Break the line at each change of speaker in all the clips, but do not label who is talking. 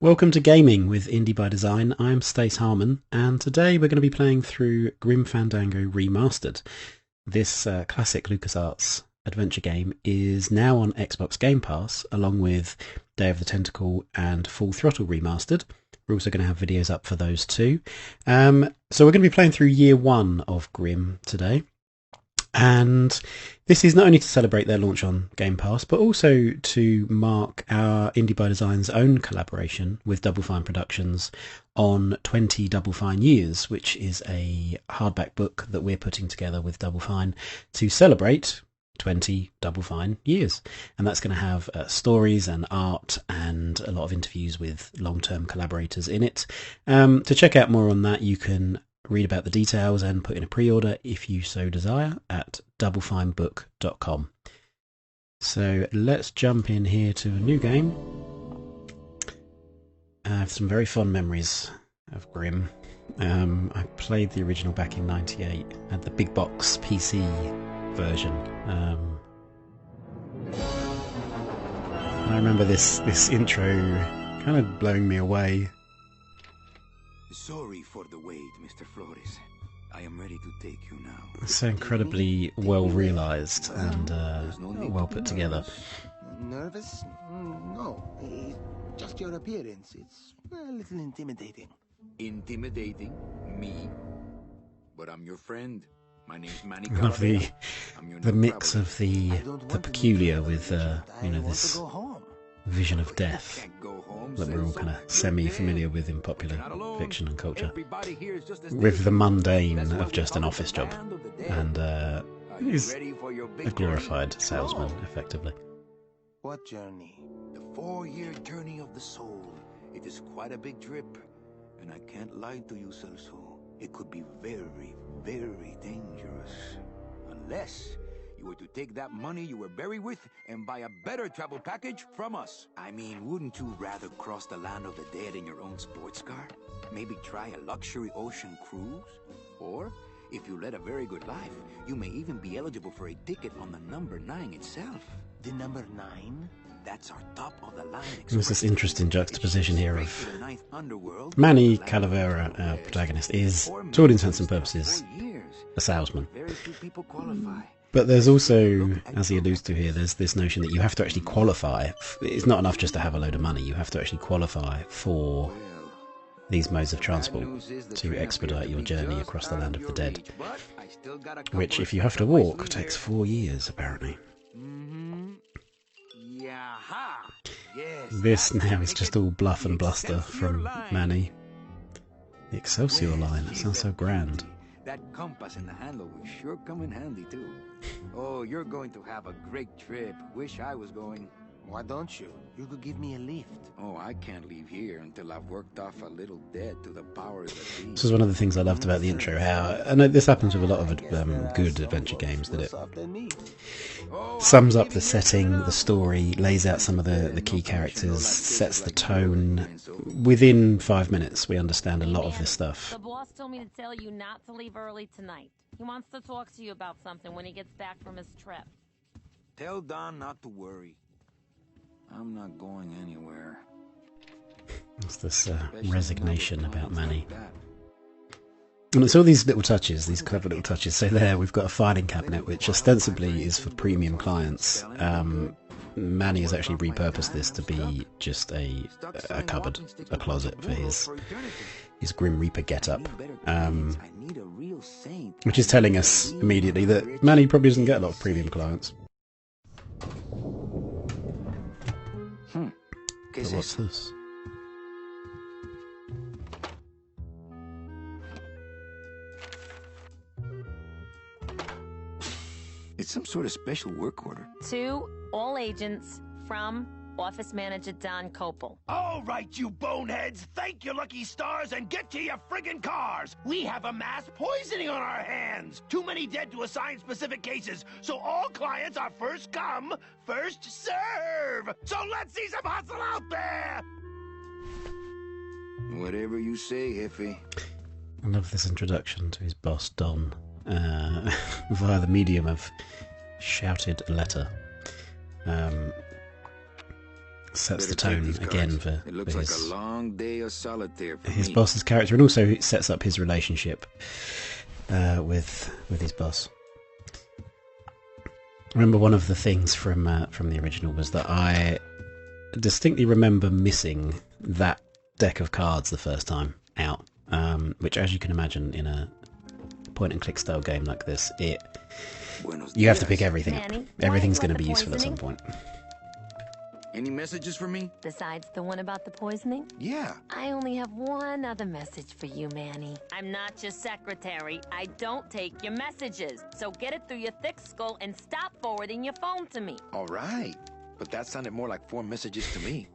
Welcome to Gaming with Indie by Design. I'm Stace Harmon, and today we're going to be playing through Grim Fandango Remastered. This classic LucasArts adventure game is now on Xbox Game Pass, along with Day of the Tentacle and Full Throttle Remastered. We're also going to have videos up for those too. So we're going to be playing through Year 1 of Grim today. And this is not only to celebrate their launch on Game Pass, but also to mark our Indie by Design's own collaboration with Double Fine Productions on 20 Double Fine Years, which is a hardback book that we're putting together with Double Fine to celebrate 20 Double Fine Years. And that's going to have stories and art and a lot of interviews with long-term collaborators in it. To check out more on that, you can read about the details and put in a pre-order if you so desire at doublefinebook.com. So let's jump in here to a new game. I have some very fond memories of Grim. I played the original back in '98, had the big box PC version. I remember this intro kind of blowing me away.
Sorry for the wait, Mr. Flores. I am ready to take you now.
It's so incredibly well realised and well put together.
Nervous? No. Just your appearance. It's a little intimidating.
Intimidating? Me? But I'm your friend. My name's Manny
I love
Calavera.
the mix of the peculiar with this vision of death that we're all kind of semi-familiar with in popular fiction and culture, with the mundane of just an office job, and he's a glorified salesman, effectively.
What journey?
The 4-year journey of the soul. It is quite a big trip, and I can't lie to you, Celso. It could be very, very dangerous. Unless you were to take that money you were buried with and buy a better travel package from us. I mean, wouldn't you rather cross the land of the dead in your own sports car? Maybe try a luxury ocean cruise? Or, if you led a very good life, you may even be eligible for a ticket on the number 9 itself.
The number 9?
That's our top of the line.
There's this interesting juxtaposition here of Manny Calavera, our protagonist, is, to all intents and purposes, a salesman.
Very few people qualify.
But there's also, as he alludes to here, there's this notion that you have to actually qualify. It's not enough just to have a load of money. You have to actually qualify for these modes of transport to expedite your journey across the land of the dead, which, if you have to walk, takes 4 years, apparently. This now is just all bluff and bluster from Manny. The Excelsior line, that sounds so grand.
That compass and the handle will sure come in handy too. Oh, you're going to have a great trip. Wish I was going.
Why don't you? You could give me a lift.
Oh, I can't leave here until I've worked off a little debt to the powers that be.
This was one of the things I loved about the intro, how, I know this happens with a lot of good adventure games, that it sums up the setting, the story, lays out some of the key characters, sets the tone. Within 5 minutes, we understand a lot of this stuff.
The boss told me to tell you not to leave early tonight. He wants to talk to you about something when he gets back from his trip.
Tell Don not to worry. I'm not going anywhere.
There's this resignation about Manny. And it's all these little touches, these clever little touches. So there, we've got a filing cabinet, which ostensibly is for premium clients. Manny has actually repurposed this to be just a cupboard, a closet for his Grim Reaper get-up. Which is telling us immediately that Manny probably doesn't get a lot of premium clients. But what's this?
It's some sort of special work order.
To all agents from Office Manager Don Copel.
All right, you boneheads, thank your lucky stars and get to your friggin' cars. We have a mass poisoning on our hands. Too many dead to assign specific cases, so all clients are first come, first serve. So let's see some hustle out there.
Whatever you say, Jefe.
I love this introduction to his boss, Don, via the medium of shouted letter. sets the tone again for
It looks like a long day of solitaire for
his
me.
boss's character, and also it sets up his relationship with his boss. I remember one of the things from the original was that I distinctly remember missing that deck of cards the first time out, which, as you can imagine, in a point-and-click style game like this, you have to pick everything up.
Manny,
Everything's
why
going to
the
be useful at some
poisoning?
point.
Any messages for me?
Besides the one about the poisoning?
Yeah.
I only have one other message for you, Manny. I'm not your secretary. I don't take your messages. So get it through your thick skull and stop forwarding your phone to me.
All right. But that sounded more like 4 messages to me.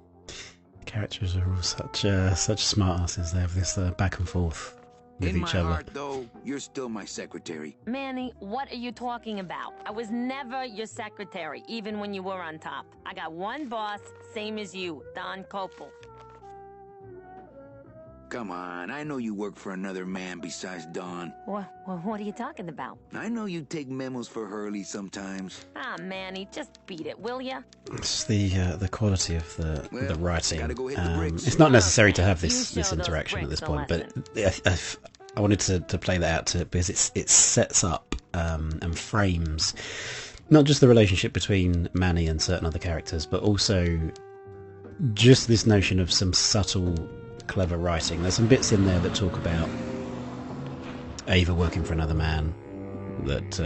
Characters are all such smart asses. They have this back and forth with
In
each
my
other.
heart, though, you're still my secretary.
Manny, what are you talking about? I was never your secretary, even when you were on top. I got one boss, same as you, Don Copel.
Come on, I know you work for another man besides Don.
What are you talking about?
I know you take memos for Hurley sometimes.
Ah, Manny, just beat it, will ya?
It's the quality of the
Well,
writing.
gotta go hit the bricks.
It's not necessary to have
You
this
show those
interaction at this
bricks a
point, but I wanted to play that out because it sets up and frames not just the relationship between Manny and certain other characters, but also just this notion of some subtle, clever writing. There's some bits in there that talk about Ava working for another man that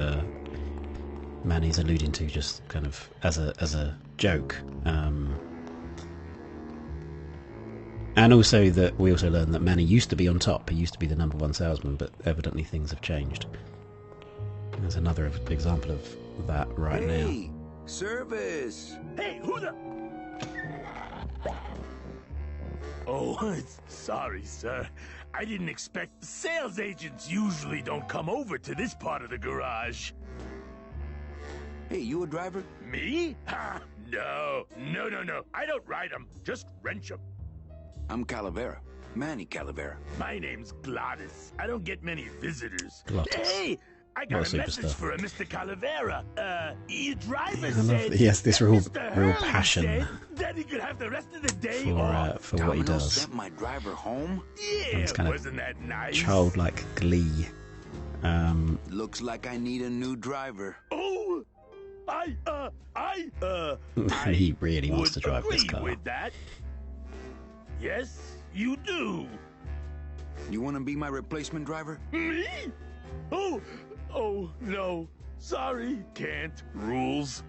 Manny's alluding to just kind of as a joke. And also that we also learn that Manny used to be on top. He used to be the #1 salesman, but evidently things have changed. There's another example of that right now.
Hey, service!
Hey, who the... Oh, sorry, sir. I didn't expect... Sales agents usually don't come over to this part of the garage.
Hey, you a driver?
Me? Ha! No. I don't ride them, just wrench them.
I'm Calavera. Manny Calavera.
My name's Glottis. I don't get many visitors.
Glottis.
Hey, I got
What a
a message
superstar.
for a Mr. Calavera. Your driver
I love
said...
that he has this real
Mr. Hurley
passion
said that he could have the rest of the day off.
for what he
Domino
does.
sent my driver home?
Yeah,
it's kind of
wasn't that nice?
Childlike glee.
Looks like I need a new driver.
Oh,
He really wants
would
to drive this
agree
car.
with that. Yes, you do.
You want to be my replacement driver?
Me? Oh, no. Sorry, can't. Rules.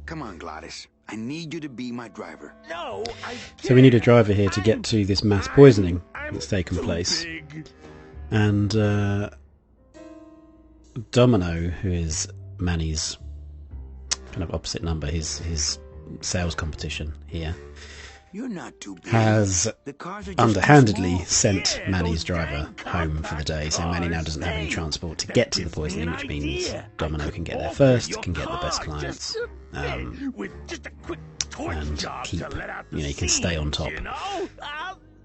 Come on, Glottis. I need you to be my driver.
No, I can't.
So we need a driver here to get to this mass poisoning that's taken
too
place.
big.
And Domino, who is Manny's kind of opposite number, his sales competition here,
You're not too big.
has
The cars are just
underhandedly
too
sent
Yeah,
Manny's
those
driver
dang
home for the day, so Manny now doesn't have any
cars.
transport to
That
get to the
gives me
poisoning,
an
which means
idea.
Domino
I
can
could
get there
alter
first,
your
can get the best
car
clients,
just a bit, with just a quick torch
and
job
keep,
to let out the
you know, he can stay on
seams,
top.
You know?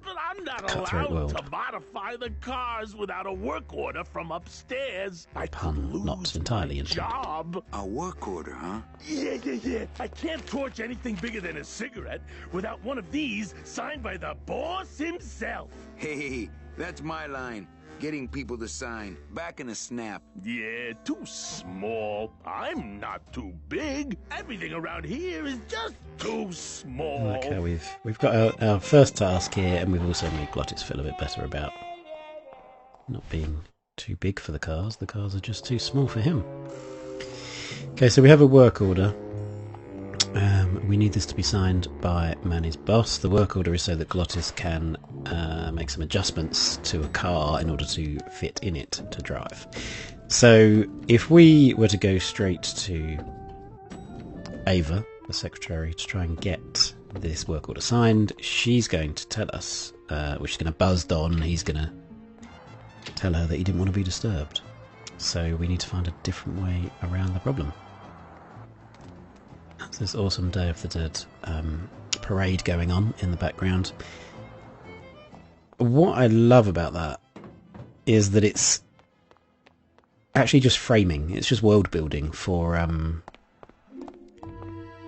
But I'm not
Cutthroat
allowed
world.
to modify the cars without a work order from upstairs. I
Pun
could lose
not entirely
my
intended.
job.
A work order, huh?
Yeah. I can't torch anything bigger than a cigarette without one of these signed by the boss himself.
Hey, that's my line. Getting people to sign. Back in a snap.
Yeah, too small. I'm not too big. Everything around here is just too small.
Okay, we've got our first task here, and we've also made Glottis feel a bit better about not being too big for the cars. The cars are just too small for him. Okay, so we have a work order. We need this to be signed by Manny's boss. The work order is so that Glottis can make some adjustments to a car in order to fit in it to drive. So if we were to go straight to Ava, the secretary, to try and get this work order signed, she's going to tell us, she's going to buzz Don, and he's going to tell her that he didn't want to be disturbed. So we need to find a different way around the problem. There's this awesome Day of the Dead parade going on in the background. What I love about that is that it's actually just framing. It's just world building for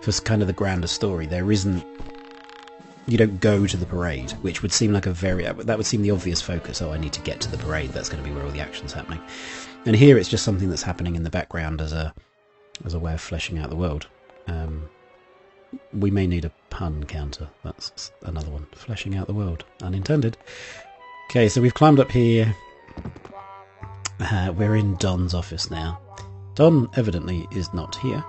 for kind of the grander story. There isn't. You don't go to the parade, which would seem like that would seem the obvious focus. Oh, I need to get to the parade. That's going to be where all the action's happening. And here it's just something that's happening in the background as a way of fleshing out the world. We may need a pun counter. That's another one. Fleshing out the world. Unintended. Okay, so we've climbed up here. We're in Don's office now. Don evidently is not here.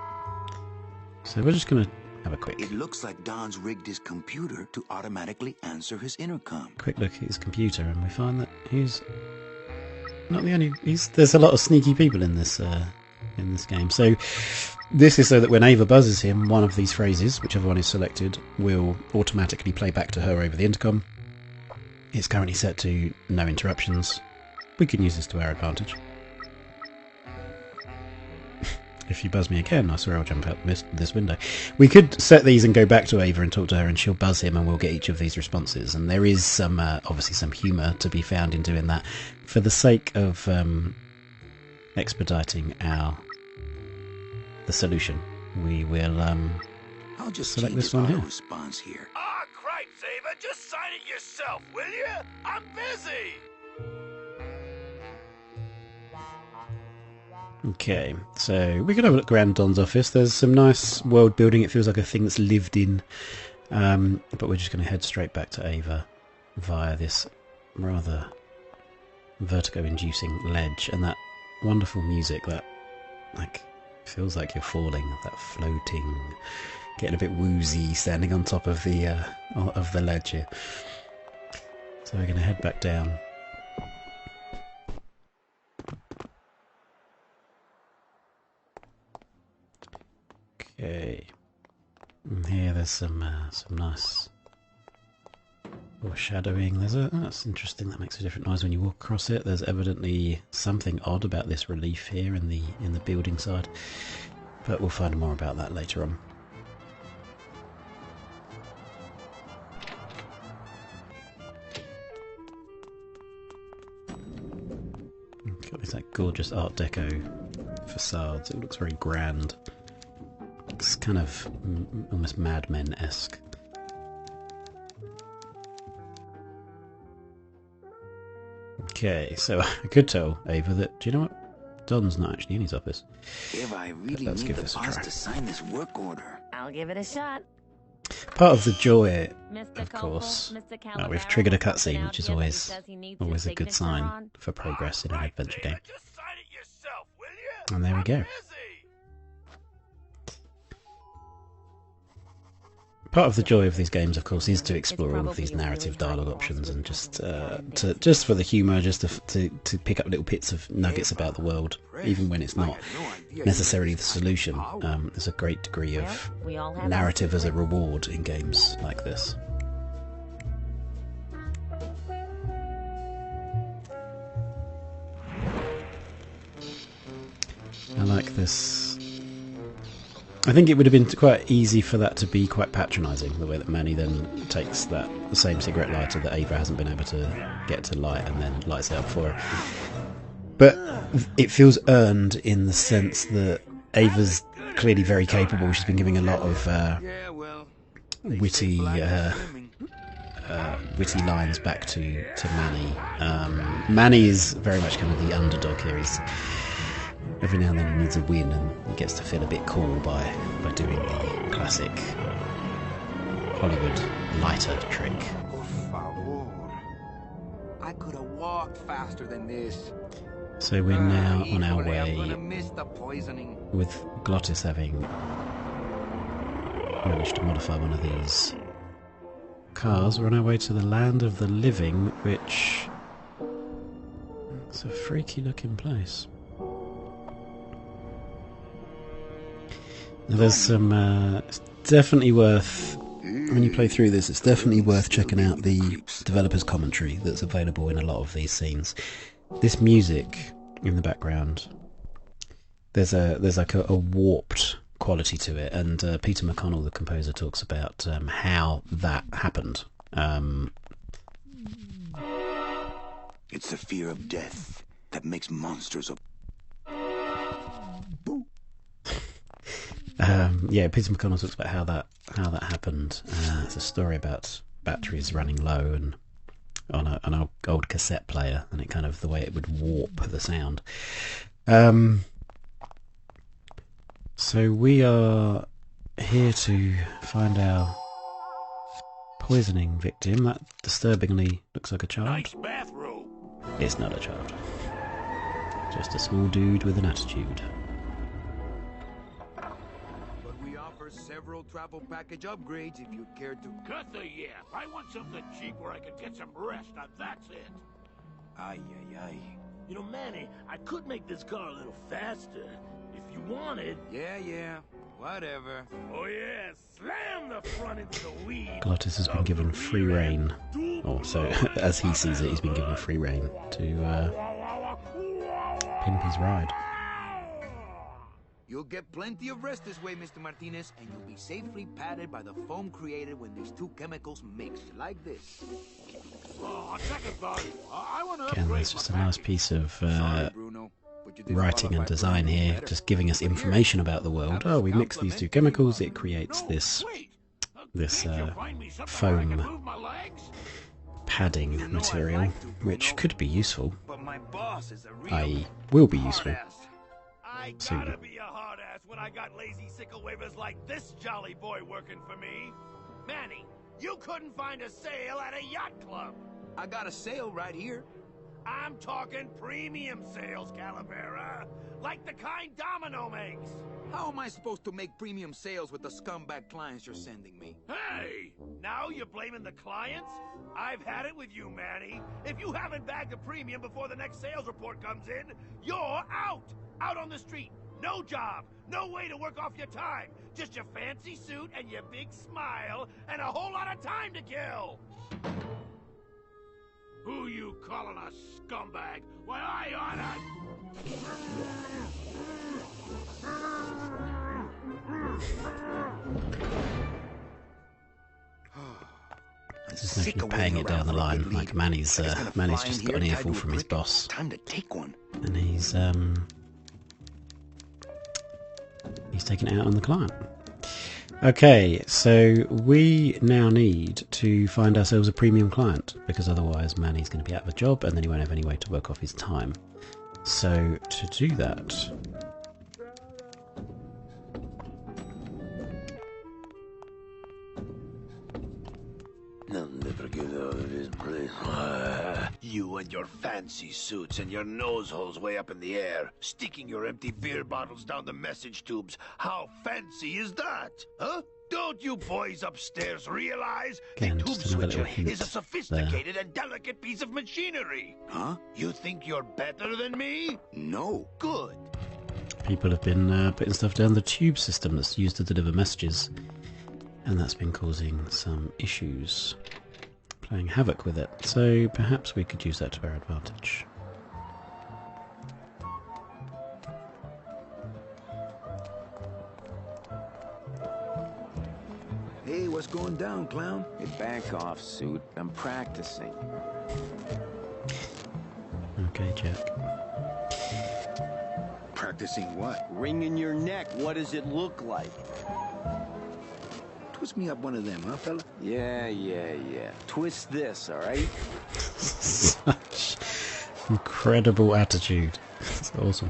So we're just going to have a quick...
It looks like Don's rigged his computer to automatically answer his intercom.
Quick look at his computer, and we find that he's not the only... There's a lot of sneaky people in this game. So this is so that when Ava buzzes him, one of these phrases, whichever one is selected, will automatically play back to her over the intercom. It's currently set to no interruptions. We can use this to our advantage. If you buzz me again, I swear I'll jump out this window. We could set these and go back to Ava and talk to her, and she'll buzz him, and we'll get each of these responses. And there is some, obviously, some humour to be found in doing that. For the sake of expediting the solution, we will
I'll just
select
change
this one here.
response here.
Ah, cripes, Ava! Just sign it yourself, will you? I'm busy!
Okay, so we can have a look around Don's office. There's some nice world building. It feels like a thing that's lived in. But we're just going to head straight back to Ava via this rather vertigo-inducing ledge, and that wonderful music that feels like you're falling, that floating, getting a bit woozy, standing on top of the ledge here. So we're going to head back down. Okay, and here there's some nice foreshadowing. That's interesting. That makes a different noise when you walk across it. There's evidently something odd about this relief here in the building side, but we'll find more about that later on. Got these gorgeous Art Deco facades. It looks very grand. It's kind of almost Mad Men-esque. Okay, so I could tell Ava that, do you know what? Don's not actually in his office.
Ava, I really
Let's
need
give
the
this a
boss
try.
to sign this work order.
I'll give it a shot.
Part of the joy,
Mr.
of course,
Mr. Calavera
we've triggered a
will help
cutscene,
out
which is
here that he
always
says he needs
a
your
good
signature
sign
on.
for progress in an adventure game.
Just sign it yourself, will you?
And there we
I'm
go.
busy.
Part of the joy of these games, of course, is to explore all of these narrative dialogue options, and just for the humour, just to pick up little bits of nuggets about the world, even when it's not necessarily the solution. There's a great degree of
We all have
narrative as a reward in games like this. I like this. I think it would have been quite easy for that to be quite patronising, the way that Manny then takes the same cigarette lighter that Ava hasn't been able to get to light and then lights it up for her. But it feels earned in the sense that Ava's clearly very capable. She's been giving a lot of witty lines back to Manny. Manny is very much kind of the underdog here. He's every now and then he needs a win, and he gets to feel a bit cool by doing the classic Hollywood lighter trick.
Por favor. I could have walked faster than this.
So we're now on our
Equally, I'm
way,
gonna miss the poisoning.
with Glottis having managed to modify one of these cars. We're on our way to the land of the living, which it's a freaky looking place. Now there's some, it's definitely worth, when you play through this, it's definitely worth checking out the developer's commentary that's available in a lot of these scenes. This music in the background, there's like a warped quality to it, and Peter McConnell, the composer, talks about how that happened.
It's the fear of death that makes monsters of...
Yeah, Peter McConnell talks about how that happened. It's a story about batteries running low and on an old cassette player, and it kind of the way it would warp the sound. So we are here to find our poisoning victim. That disturbingly looks like a child.
Nice bathroom.
It's not a child. Just a small dude with an attitude.
But we offer several travel package upgrades if you'd care to.
Cut the yap. I want something cheap where I can get some rest. Now that's it.
Ay, ay, ay.
You know, Manny, I could make this car a little faster if you wanted.
Yeah. Whatever.
Oh yeah, slam the front into the weed.
Glottis has been given free rein. Or so, as he sees it, he's been given free rein to pimp his ride.
You'll get plenty of rest this way, Mr. Martinez, and you'll be safely padded by the foam created when these two chemicals mix, like this.
On second thought, I want to
Again,
upgrade
there's just a
my
nice
package.
piece of
Sorry, Bruno, but you didn't
writing and
qualify for
design
anything
here,
better.
just giving us information about the world. Oh, we mix these two chemicals, it creates this foam padding material, which could be useful,
But my boss is a real
i.e. will be useful.
I
soon.
gotta be a hard ass when I got lazy sickle wavers like this jolly boy working for me. Manny, you couldn't find a sale at a yacht club.
I got a sale right here.
I'm talking premium sales, Calavera. Like the kind Domino makes.
How am I supposed to make premium sales with the scumbag clients you're sending me?
Hey! Now you're blaming the clients? I've had it with you, Manny. If you haven't bagged a premium before the next sales report comes in, you're out! Out on the street. No job. No way to work off your time. Just your fancy suit and your big smile and a whole lot of time to kill. Who you calling a scumbag? Why, I oughta...
There's no use paying it down the line. Like Manny's just got an earful from his boss,
Time to take one.
and he's taking it out on the client. Okay, so we now need to find ourselves a premium client, because otherwise Manny's going to be out of a job, and then he won't have any way to work off his time. So to do that,
I'll never get out of this place. You and your fancy suits and your nose holes way up in the air, sticking your empty beer bottles down the message tubes. How fancy is that? Huh? Don't you boys upstairs realize
Again,
the tube
just another little
switcher
hint
is a sophisticated and delicate piece of machinery?
Huh?
You think you're better than me?
No.
Good.
people have been putting stuff down the tube system that's used to deliver messages, and that's been causing some issues, playing havoc with it. So perhaps we could use that to our advantage.
Hey, what's going down, clown?
Hey, back off, suit. I'm practicing.
Okay, Jack.
Practicing what?
Ring in your neck. What does it look like?
Twist me up one of them, huh, fella?
Yeah. Twist this, all right?
Such incredible attitude. It's awesome.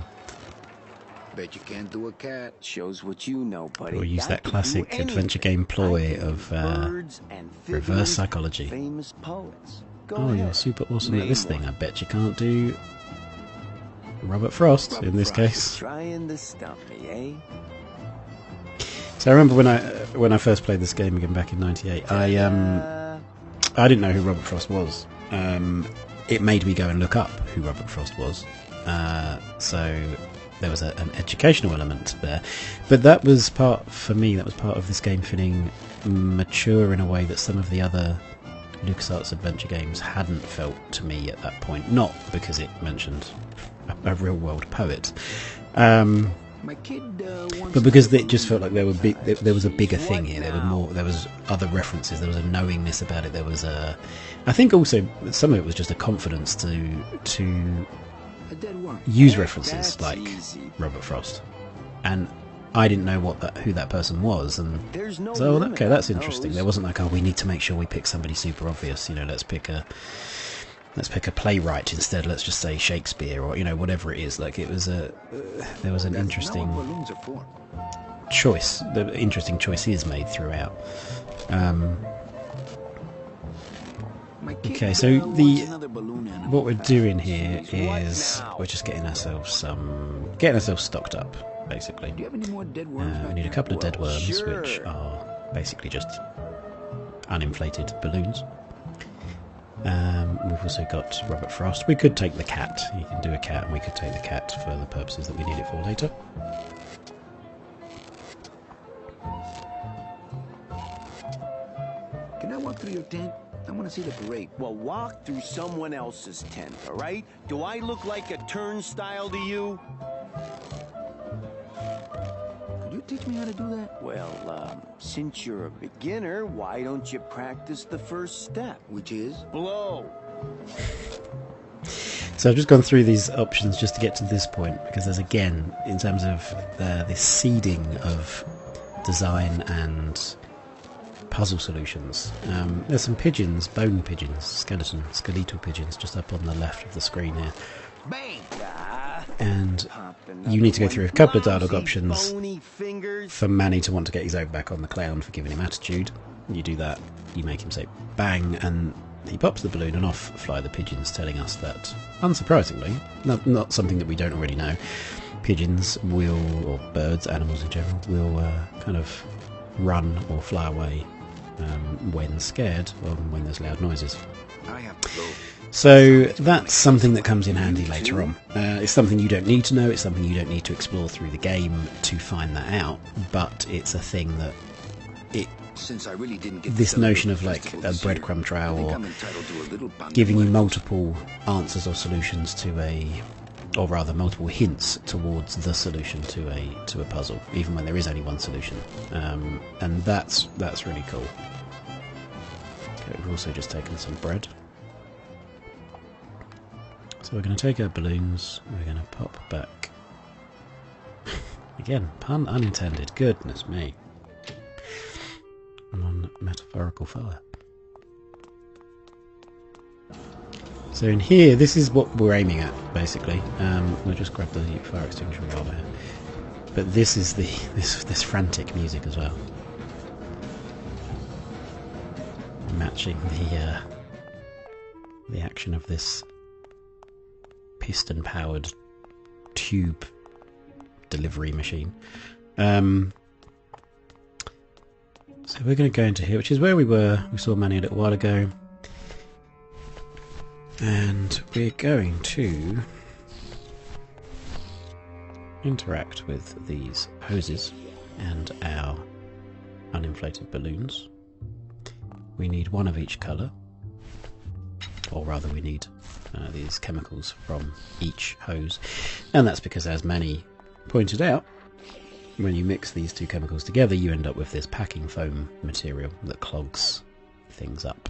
Bet you can't do a cat.
Shows what you know, buddy.
Or use
I
that
can
classic
do
adventure
anything.
game ploy
I can
of
birds and
reverse
fiddlers,
psychology.
Famous poets. Go
Oh, you're
ahead.
super awesome at
Name
this thing.
one.
I bet you can't do Robert Frost in this case.
Trying to stump me, eh?
So I remember when I first played this game again back in '98, I didn't know who Robert Frost was. It made me go and look up who Robert Frost was. So there was an educational element there, but that was part of this game feeling mature in a way that some of the other LucasArts adventure games hadn't felt to me at that point. Not because it mentioned a real world poet,
My kid wants
but because
to
it just felt like there was a bigger thing here. There was other references. There was a knowingness about it. There was I think also some of it was just a confidence to
a dead worm.
use references
That's
like
easy.
Robert Frost, and I didn't know who that person was, and
There's no
so
limit
okay, that's
on
interesting.
those.
There wasn't like, oh, we need to make sure we pick somebody super obvious. You know, let's pick a playwright instead. Let's just say Shakespeare, or you know, whatever it is. Like it was there was an interesting
balloons are for.
choice. The interesting choices made throughout. Okay, so what we're doing here is we're just getting ourselves stocked up, basically.
Do you have any more dead worms?
We need a couple of dead worms, which are basically just uninflated balloons. We've also got Robert Frost. We could take the cat. You can do a cat, and we could take the cat for the purposes that we need it for later.
Can I walk through your tent? I want to see the parade.
Well, walk through someone else's tent, all right? Do I look like a turnstile to you?
Could you teach me how to do that?
Well, since you're a beginner, why don't you practice the first step?
Which is?
Blow.
So I've just gone through these options just to get to this point, because there's, again, in terms of this seeding of design and puzzle solutions, there's some pigeons, bone pigeons, skeletal pigeons, just up on the left of the screen here.
Bang!
And you need to go through a couple of dialogue options for Manny to want to get his own back on the clown for giving him attitude. You do that, you make him say bang, and he pops the balloon and off fly the pigeons, telling us that, unsurprisingly, not something that we don't already know, pigeons will, or birds, animals in general, will kind of run or fly away when scared, or when there's loud noises.
I have to go.
So that's something that comes in handy later on. It's something you don't need to know, it's something you don't need to explore through the game to find that out, but it's a thing that
Since I really didn't get
this notion of like a breadcrumb trail, or giving you multiple answers or solutions to or rather multiple hints towards the solution to a puzzle, even when there is only one solution, and that's really cool. Okay, we've also just taken some bread. So we're going to take our balloons, we're going to pop back. Again, pun unintended, goodness me. I'm on metaphorical fire. So in here, this is what we're aiming at, basically. We'll just grab the fire extinguisher while we're here. But this is this frantic music as well, matching the action of this piston-powered tube delivery machine. So we're going to go into here, which is where we were. We saw Manny a little while ago. And we're going to interact with these hoses and our uninflated balloons. We need one of each colour, or rather we need these chemicals from each hose, and that's because, as Manny pointed out, when you mix these two chemicals together you end up with this packing foam material that clogs things up.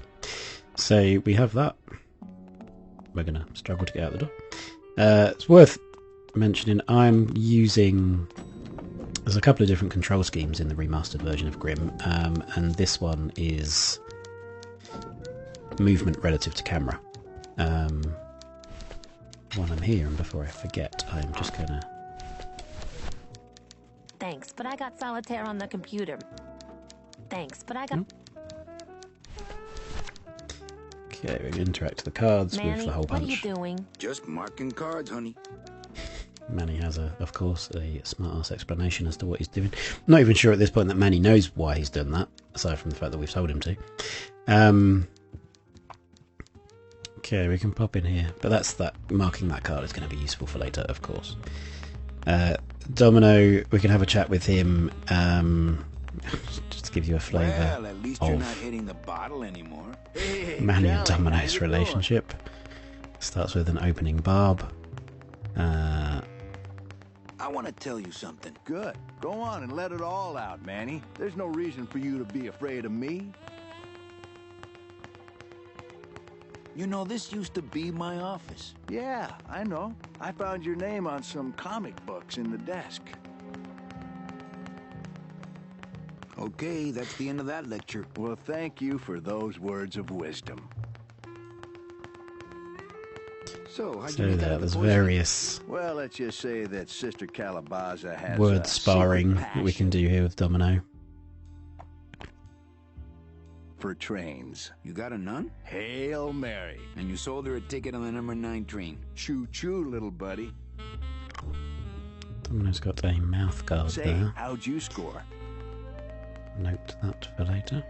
So we have that. We're going to struggle to get out the door. It's worth mentioning I'm using... There's a couple of different control schemes in the remastered version of Grim, and this one is movement relative to camera. While I'm here, and before I forget, I'm just going to...
Thanks, but I got solitaire on the computer. Thanks, but I got...
Okay, we can interact with the cards
Manny,
with the hole punch.
what are you doing?
Just marking cards, honey.
Manny has, of course, a smart-ass explanation as to what he's doing. I'm not even sure at this point that Manny knows why he's done that, aside from the fact that we've told him to. Okay, we can pop in here, but marking that card is going to be useful for later, of course. Domino, we can have a chat with him, just to give you a flavour
Well, at least you're not hitting the bottle anymore.
Manny and Domino's relationship. Starts with an opening barb.
I want to tell you something.
Good. Go on and let it all out, Manny. There's no reason for you to be afraid of me.
You know, this used to be my office.
Yeah, I know. I found your name on some comic books in the desk.
Okay, that's the end of that lecture.
Well, thank you for those words of wisdom.
So, how'd you
So
make out
there's
with the poison?
various
Well, let's just say that Sister Calabaza has
word
a
sparring
secret
that we can
passion
do here with Domino.
for trains.
You got a nun?
Hail Mary.
And you sold her a ticket on the number 9 train.
Choo-choo, little buddy.
Domino's got a mouth guard
Say,
there.
how'd you score?
Note that for later.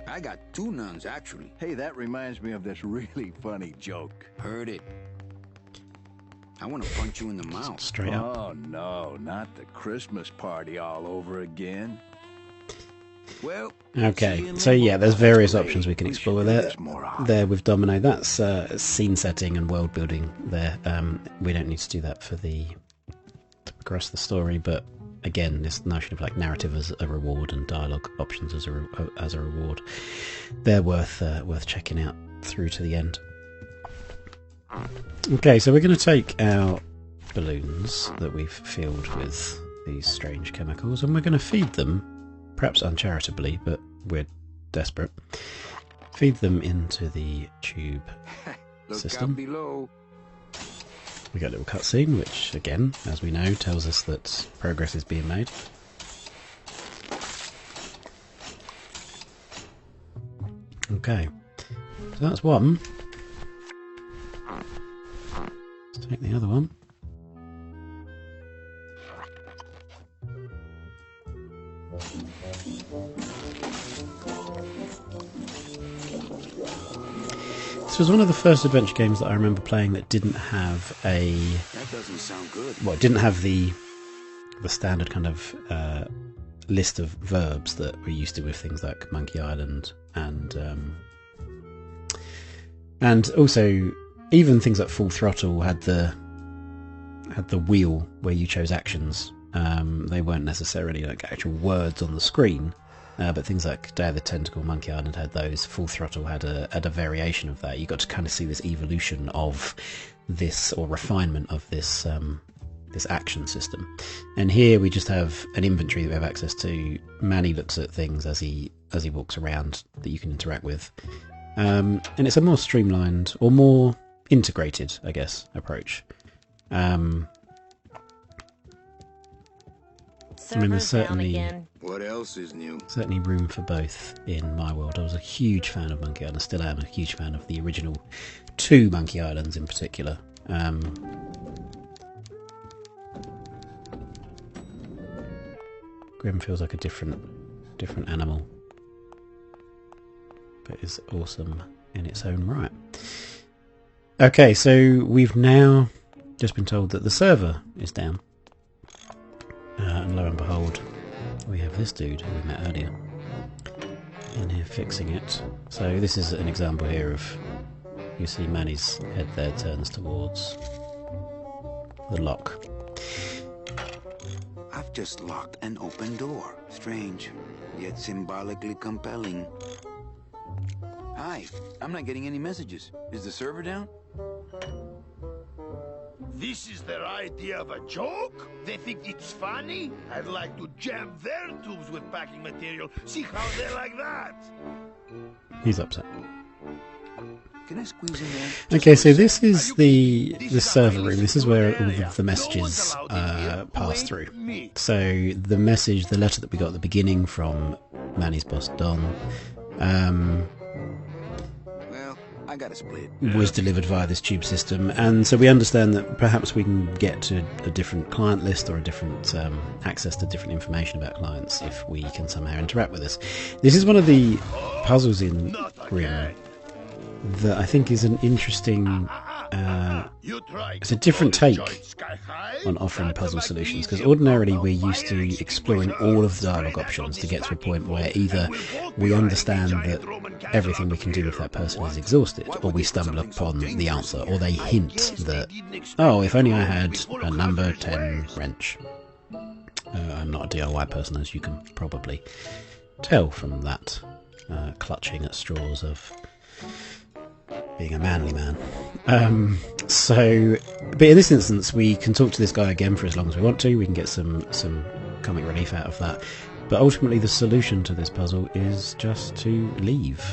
I got 2 nuns, actually.
Hey, that reminds me of this really funny joke.
Heard it. I want to punch you in the mouth.
Straight up.
Oh, no, not the Christmas party all over again.
Well,
Okay, so yeah, there's various
Hey,
options we can
we
explore
should do
there.
this more often.
There with Domino, that's scene setting and world building there. We don't need to do that to progress the story, but again, this notion of like narrative as a reward and dialogue options as a reward, they're worth checking out through to the end. Okay, so we're going to take our balloons that we've filled with these strange chemicals, and we're going to feed them, perhaps uncharitably, but we're desperate. Feed them into the tube
look
system.
out below.
We got a little cutscene, which, again, as we know, tells us that progress is being made. Okay, so that's one. Let's take the other one. This was one of the first adventure games that I remember playing that didn't have a...
That doesn't sound good.
Well, it didn't have the standard kind of list of verbs that we're used to with things like Monkey Island and also even things like Full Throttle had the wheel where you chose actions. They weren't necessarily like actual words on the screen, but things like Day of the Tentacle, Monkey Island had those. Full Throttle had a variation of that. You got to kind of see this evolution of this, or refinement of this this action system. And here we just have an inventory that we have access to. Manny looks at things as he walks around that you can interact with, and it's a more streamlined or more integrated, I guess, approach. I mean, there's
Server's down
certainly
again.
What else is new?
certainly room for both in my world. I was a huge fan of Monkey Island, still am a huge fan of the original 2 Monkey Islands in particular. Grim feels like a different animal, but is awesome in its own right. Okay, so we've now just been told that the server is down. And lo and behold, we have this dude who we met earlier in here fixing it. So this is an example here of, you see Manny's head there turns towards the lock.
I've just locked an open door. Strange, yet symbolically compelling. Hi, I'm not getting any messages. Is the server down?
This is their idea of a joke? They think it's funny? I'd like to jam their tubes with packing material. See how they like that?
He's upset.
Can I squeeze in there?
Okay, so this is the server room. This is where all of the messages pass through. So the message, the letter that we got at the beginning from Manny's boss Don,
Well, I gotta split.
was delivered via this tube system, and so we understand that perhaps we can get to a different client list or a different access to different information about clients if we can somehow interact with this. This is one of the puzzles in Grim that I think is an interesting... it's a different take on offering puzzle solutions, because ordinarily we're used to exploring all of the dialogue options to get to a point where either we understand that everything we can do with that person is exhausted, or we stumble upon the answer, or they hint that, oh, if only I had a number 10 wrench. I'm not a DIY person, as you can probably tell from that clutching at straws of being a manly man. But in this instance, we can talk to this guy again for as long as we want to. We can get some comic relief out of that. But ultimately the solution to this puzzle is just to leave.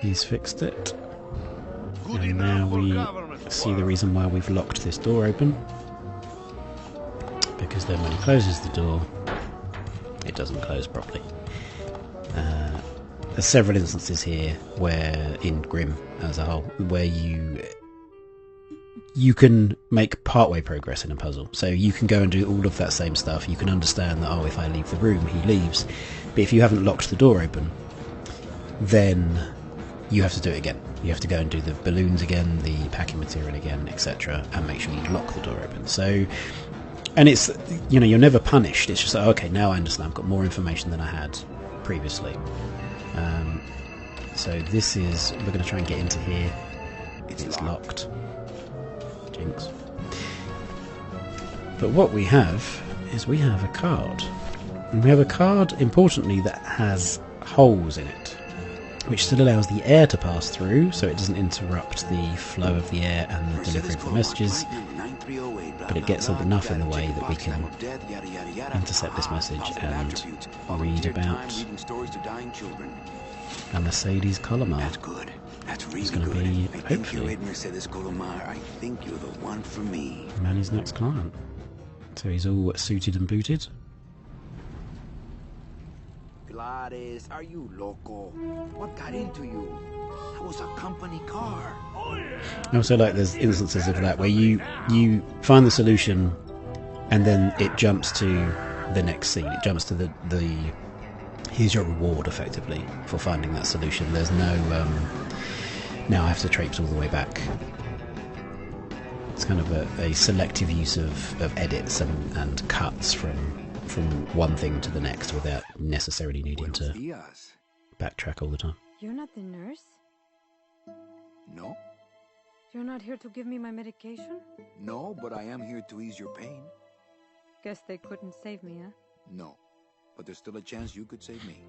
He's fixed it. And now we see the reason why we've locked this door open. Because then when he closes the door, it doesn't close properly. There's several instances here where, in Grim as a whole, where you can make partway progress in a puzzle. So you can go and do all of that same stuff. You can understand that, oh, if I leave the room, he leaves. But if you haven't locked the door open, then you have to do it again. You have to go and do the balloons again, the packing material again, etc., and make sure you lock the door open. So, and it's, you know, you're never punished. It's just like, okay, now I understand. I've got more information than I had previously. So this is, we're going to try and get into here. It's locked. Jinx. But what we have is we have a card. And we have a card, importantly, that has holes in it, which still allows the air to pass through, so it doesn't interrupt the flow of the air and the delivery of the messages, but it gets enough in the way that we can intercept this message and read about a Mercedes Colomar.
That's good. That's really
It's going to
good.
be,
If
hopefully,
you read Mercedes Colomar, I think you're the one for me.
Manny's next client. So he's all suited and booted.
Gladys, are you loco? What got into you? That was a company car.
I also like there's instances of that where you find the solution and then it jumps to the next scene. It jumps to the here's your reward, effectively, for finding that solution. There's no now I have to traipse all the way back. It's kind of a selective use of edits and cuts from one thing to the next without necessarily needing to backtrack all the time.
You're not the nurse?
No,
You're not here to give me my medication?
no, but I am here to ease your pain.
Guess they couldn't save me, huh?
No, but there's still a chance you could save me.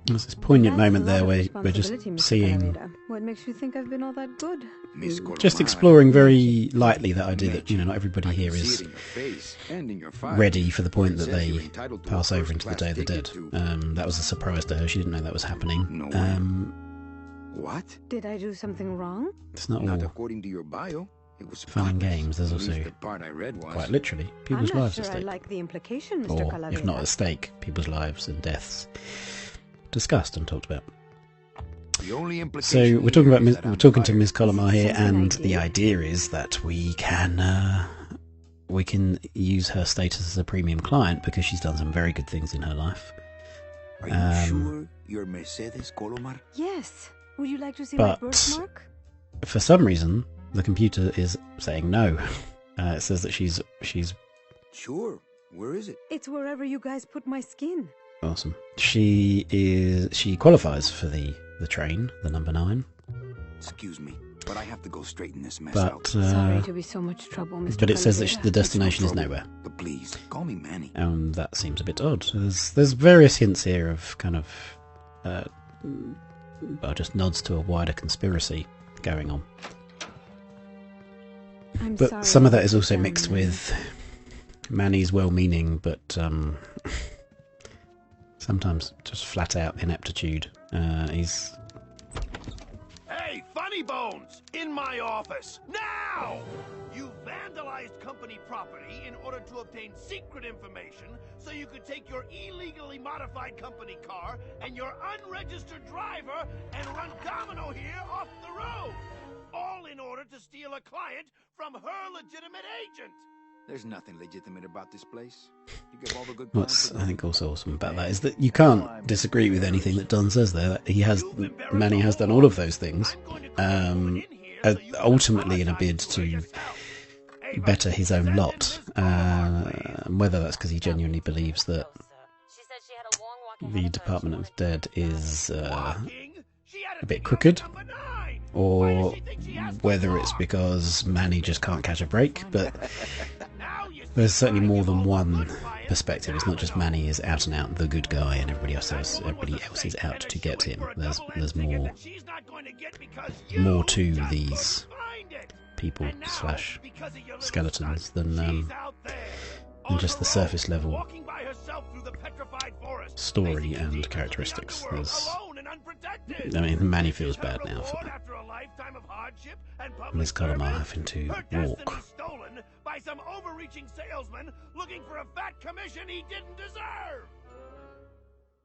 There's this poignant
That's
moment
a lot
there
of
where we're just
responsibility, Mr.
seeing,
Calavera. What makes you think I've been all that good?
Miss Colomar,
just exploring very lightly that idea that, you know, not everybody
I can
here
see
is
it in your face and in your file.
ready for the point that
It says
they
you're entitled to a
pass over into the Day of the
first-class
Dead.
ticket to-
That was a surprise to her. She didn't know that was happening.
No way. What?
Did I do something wrong?
It's not
Not
all
according to your bio. It was
fun and
spotless.
games. There's
At least
also,
the part I read was.
quite literally, people's
I'm not
lives
sure
at
I
stake.
like the implication, Mr.
Or,
Calavera.
if not at stake, people's lives and deaths discussed and talked about.
The only
So
implication
we're talking
here
about
is that I'm
we're talking to
fired.
Ms. Colomar here,
Is this an
and
idea?
the idea is that we can use her status as a premium client because she's done some very good things in her life.
Are you sure you're Mercedes Colomar?
Yes. Would you like to see my
But-
birthmark?
For some reason, the computer is saying no. It says that she's
Sure. Where is it?
It's wherever you guys put my skin.
awesome. She qualifies for the train, the number 9.
Excuse me, but I have to go straighten this mess
But
out.
Sorry to be so much trouble, Mr.
but it says that
Calavera.
the destination is
Trouble.
nowhere.
But please, call me Manny.
And that seems a bit odd. There's various hints here of kind of just nods to a wider conspiracy going on.
I'm
But
sorry
some of that
about
is
the
also
family.
mixed with Manny's well-meaning, but sometimes just flat-out ineptitude. He's
Hey, Funny Bones! In my office! Now! You vandalized company property in order to obtain secret information so you could take your illegally modified company car and your unregistered driver and run domino here off the road! All in order to steal a client from her legitimate agent!
There's nothing legitimate about this place. You give all the good
what's
clients
I think also awesome about that is that you can't disagree with anything that Don says there. Manny has done all of those things, ultimately in a bid to better his own lot. Whether that's because he genuinely believes that the Department of Dead is a bit crooked, or whether it's because Manny just can't catch a break, but there's certainly more than one perspective. It's not just Manny is out and out the good guy and everybody else is out to get him. There's more to these people / skeletons than just the surface level story and characteristics. I mean, Manny feels bad now for Miss Calamar having to walk.
Stolen by some overreaching salesman looking for a fat commission he didn't deserve.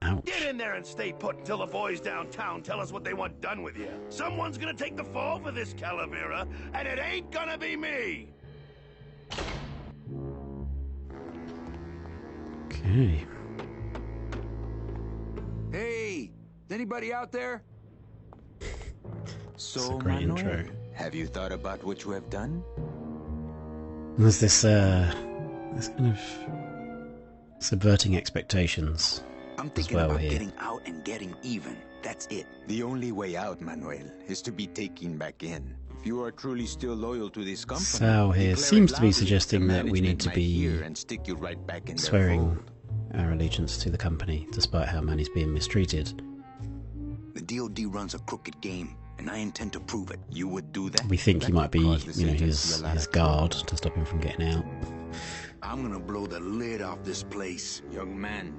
Ouch.
Get in there and stay put until the boys downtown tell us what they want done with you. Someone's gonna take the fall for this Calavera, and it ain't gonna be me.
Okay.
Hey, is anybody out there?
It's a great intro.
Have you thought about what you have done?
And there's this kind of subverting expectations.
I'm thinking
well
about
here.
getting out and getting even. That's it. The only way out, Manuel, is to be taken back in. If you are truly still loyal to this company,
Sal here
declare
seems
it
to be
loudly.
suggesting
The
that we need
management
to
might
be
hear and stick you right back in their
swearing
fold.
our allegiance to the company, despite how Manny's being mistreated.
The DOD runs a crooked game, and I intend to prove it. You would do that?
We think he
That
might
could
be,
cause this agency
his
a lot of
guard
trouble.
to stop him from getting out.
I'm gonna blow the lid off this place. Young man,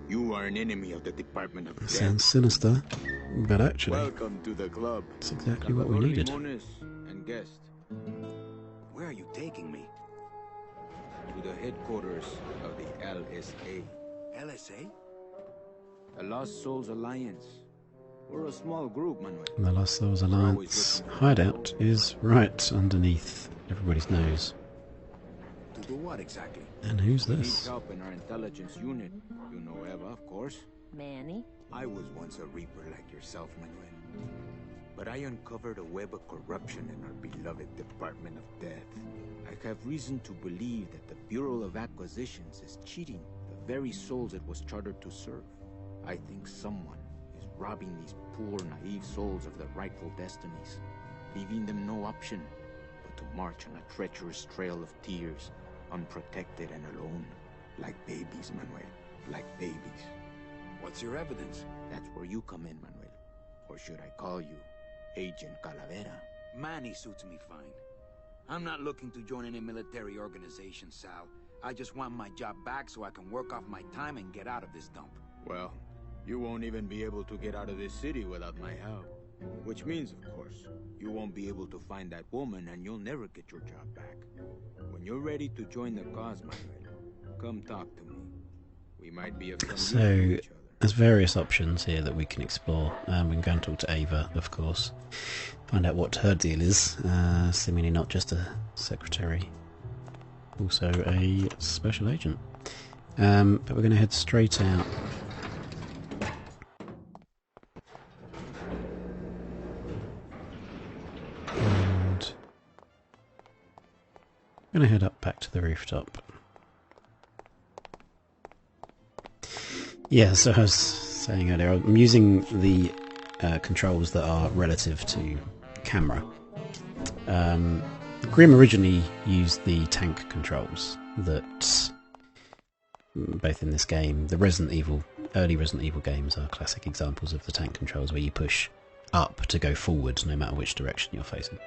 you are an enemy of the Department of Death.
Sounds sinister, but actually,
Welcome to the club.
it's exactly what we needed.
And guest. Where are you taking me? To the headquarters of the LSA. LSA? The Lost Souls Alliance. We're a small group, Manuel.
And the Lost Souls Alliance hideout is right underneath everybody's nose.
To do what exactly?
And who's
Need
this?
help in our intelligence unit. You know Eva, of course.
Manny?
I was once a reaper like yourself, Manuel. But I uncovered a web of corruption in our beloved Department of Death. I have reason to believe that the Bureau of Acquisitions is cheating the very souls it was chartered to serve. I think someone is robbing these poor, naive souls of their rightful destinies, leaving them no option but to march on a treacherous trail of tears, unprotected and alone, like babies, Manuel, like babies. What's your evidence? That's where you come in, Manuel. Or should I call you Agent Calavera? Manny suits me fine. I'm not looking to join any military organization, Sal. I just want my job back so I can work off my time and get out of this dump. Well, you won't even be able to get out of this city without my help. Which means, of course, you won't be able to find that woman and you'll never get your job back. When you're ready to join the cause, Manuel, come talk to me. We might be of some use to
So,
each other.
there's various options here that we can explore. We can go and talk to Ava, of course. Find out what her deal is. Seemingly not just a secretary, also a special agent. But we're going to head straight out. And I'm going to head up back to the rooftop. Yeah, so I was saying earlier, I'm using the controls that are relative to camera. Grim originally used the tank controls that, both in this game, the early Resident Evil games are classic examples of the tank controls where you push up to go forward no matter which direction you're facing.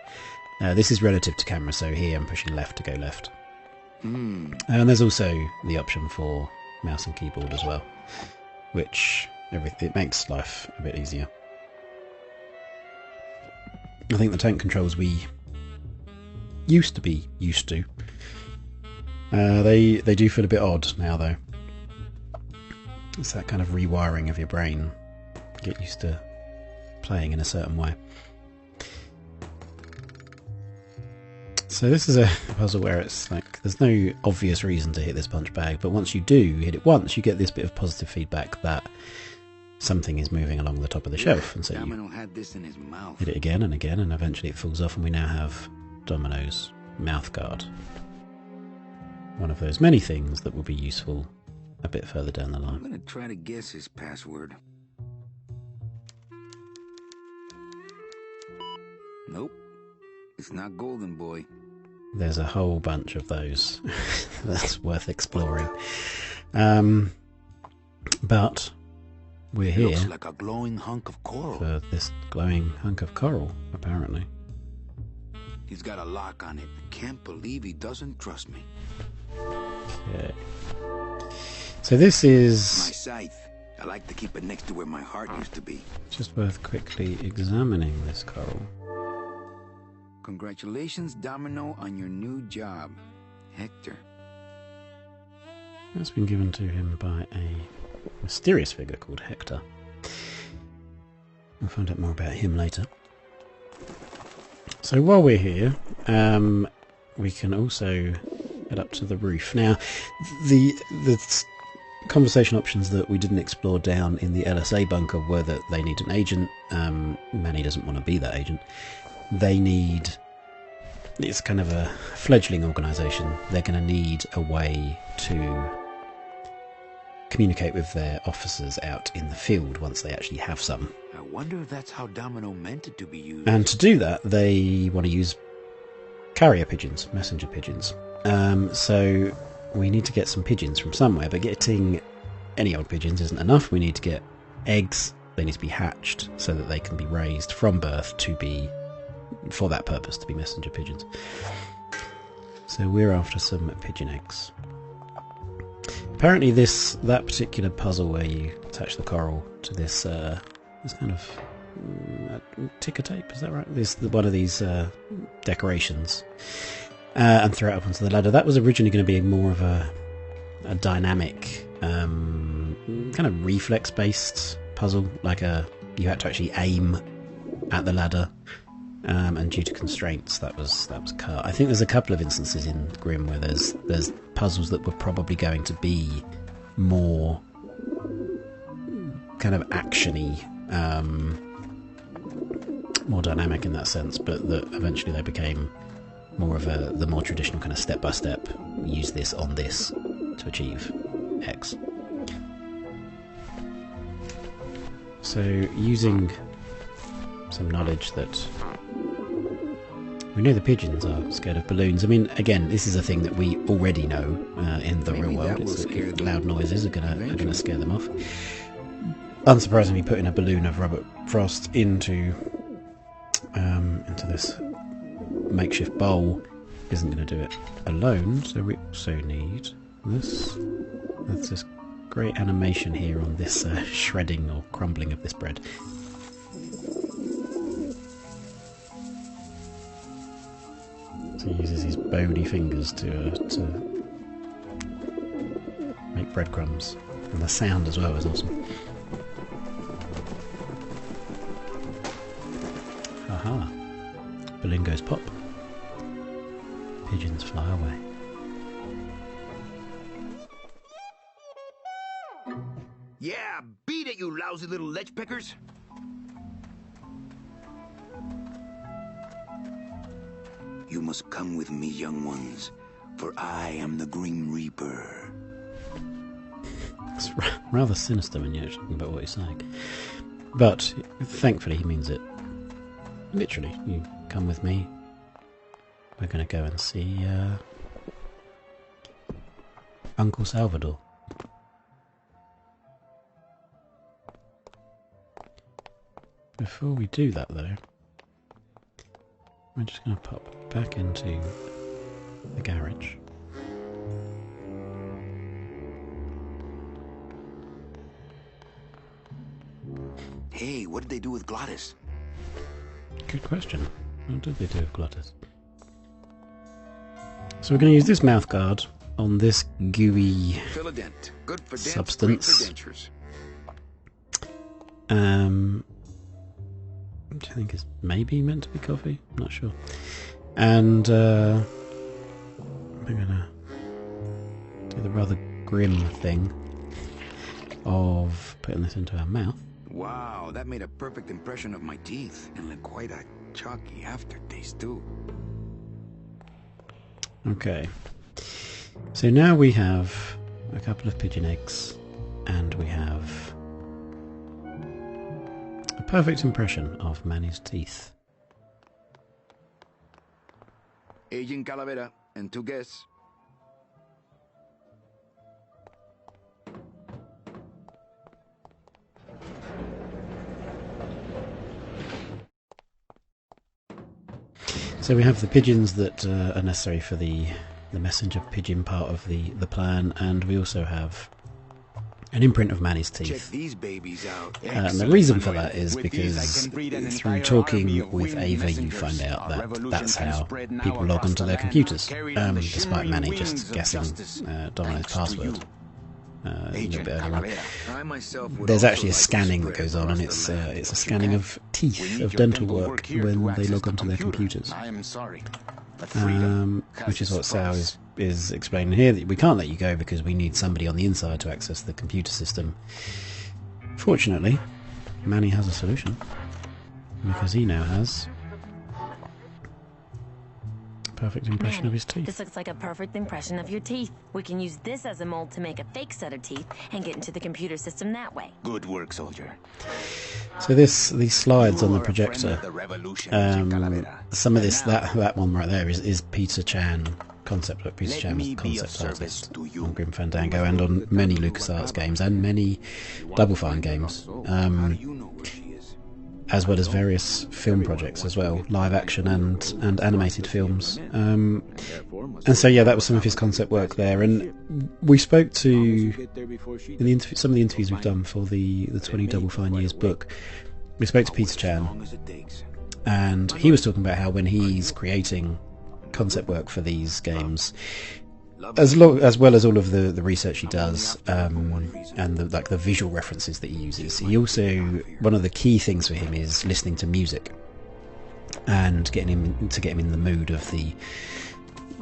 This is relative to camera, so here I'm pushing left to go left. And there's also the option for mouse and keyboard as well, which it makes life a bit easier. I think the tank controls we used to be used to, they do feel a bit odd now though. It's that kind of rewiring of your brain. Get used to playing in a certain way. So this is a puzzle where it's like there's no obvious reason to hit this punch bag, but once you do hit it once, you get this bit of positive feedback that something is moving along the top of the shelf, and so you
Domino had this in his mouth.
hit it again and again, and eventually it falls off, and we now have Domino's mouth guard. One of those many things that will be useful a bit further down the
I'm
line.
gonna try to guess his password. Nope. It's not Golden Boy.
There's a whole bunch of those that's worth exploring. But we're
It
here
looks like a glowing hunk of coral.
for this glowing hunk of coral, apparently.
He's got a lock on it. Can't believe he doesn't trust me.
Okay. So this
My
is
scythe. I like to keep it next to where my heart used to be.
just worth quickly examining this coral.
Congratulations, Domino, on your new job, Hector.
That's been given to him by a mysterious figure called Hector. We'll find out more about him later. So while we're here, we can also head up to the roof. Now, the conversation options that we didn't explore down in the LSA bunker were that they need an agent. Manny doesn't want to be that agent. They need... It's kind of a fledgling organisation. They're going to need a way to communicate with their officers out in the field once they actually have some.
I wonder if that's how Domino meant it to be used.
And to do that, they want to use carrier pigeons, messenger pigeons. So we need to get some pigeons from somewhere, but getting any old pigeons isn't enough. We need to get eggs. They need to be hatched so that they can be raised from birth to be, for that purpose, to be messenger pigeons. So we're after some pigeon eggs. Apparently that particular puzzle where you attach the coral to this kind of ticker tape, is that right? One of these decorations, and throw it up onto the ladder. That was originally going to be more of a dynamic, kind of reflex-based puzzle, like you had to actually aim at the ladder, and due to constraints, that was cut. I think there's a couple of instances in Grim where there's puzzles that were probably going to be more kind of actiony, more dynamic in that sense, but that eventually they became more of the more traditional kind of step-by-step, use this on this to achieve X. So using some knowledge that we know the pigeons are scared of balloons. I mean, again, this is a thing that we already know in the real world. It's loud noises are gonna scare them off. Unsurprisingly, putting a balloon of Robert Frost into this makeshift bowl isn't going to do it alone. So we also need this. That's this great animation here on this shredding or crumbling of this bread. So he uses his bony fingers to make breadcrumbs, and the sound as well is awesome. Haha! Balloon goes pop. Pigeons fly away.
Yeah, beat it, you lousy little lech pickers! You must come with me, young ones, for I am the Grim Reaper.
It's rather sinister when you're talking about what he's saying. But, thankfully, he means it. Literally, you come with me. We're going to go and see Uncle Salvador. Before we do that, though, we're just going to pop back into the garage.
Hey, what did they do with Glottis?
Good question. What did they do with Glottis? So we're going to use this mouth guard on this gooey
Philadent. Good for dents,
substance.
great for dentures.
Which I think is maybe meant to be coffee. I'm not sure. And we're going to do the rather grim thing of putting this into our mouth.
Wow, that made a perfect impression of my teeth, and left quite a chalky aftertaste too.
Okay. So now we have a couple of pigeon eggs, and we have a perfect impression of Manny's teeth.
Agent Calavera and 2 guests.
So we have the pigeons that are necessary for the messenger pigeon part of the plan, and we also have an imprint of Manny's
Check
teeth.
these babies out.
And the reason for that is because through talking with Ava, you find out that that's how people log onto their computers, despite Manny just guessing Domino's password a little bit earlier on. There's actually a scanning that goes on, and it's a scanning of teeth, of dental work, when they log onto their computers.
I am sorry.
Which is what Sao is explaining here, that we can't let you go because we need somebody on the inside to access the computer system. Fortunately, Manny has a solution, because he now has a perfect impression
Manny,
of his teeth.
This looks like a perfect impression of your teeth. We can use this as a mold to make a fake set of teeth and get into the computer system that way.
Good work, soldier.
So these slides on the projector,
The revolution,
some of this, that one right there is Peter Chan concept book. Peter Chan was the concept artist on Grim Fandango and on many LucasArts games and many Double Fine games, as well as various film projects as well, live action and animated films. And so yeah, that was some of his concept work there. And we spoke to some of the interviews we've done for the 20 Double Fine Years book. We spoke to Peter Chan, and he was talking about how when he's creating concept work for these games, as well as all of the research he does, and the visual references that he uses, he also, one of the key things for him is listening to music and getting him in the mood of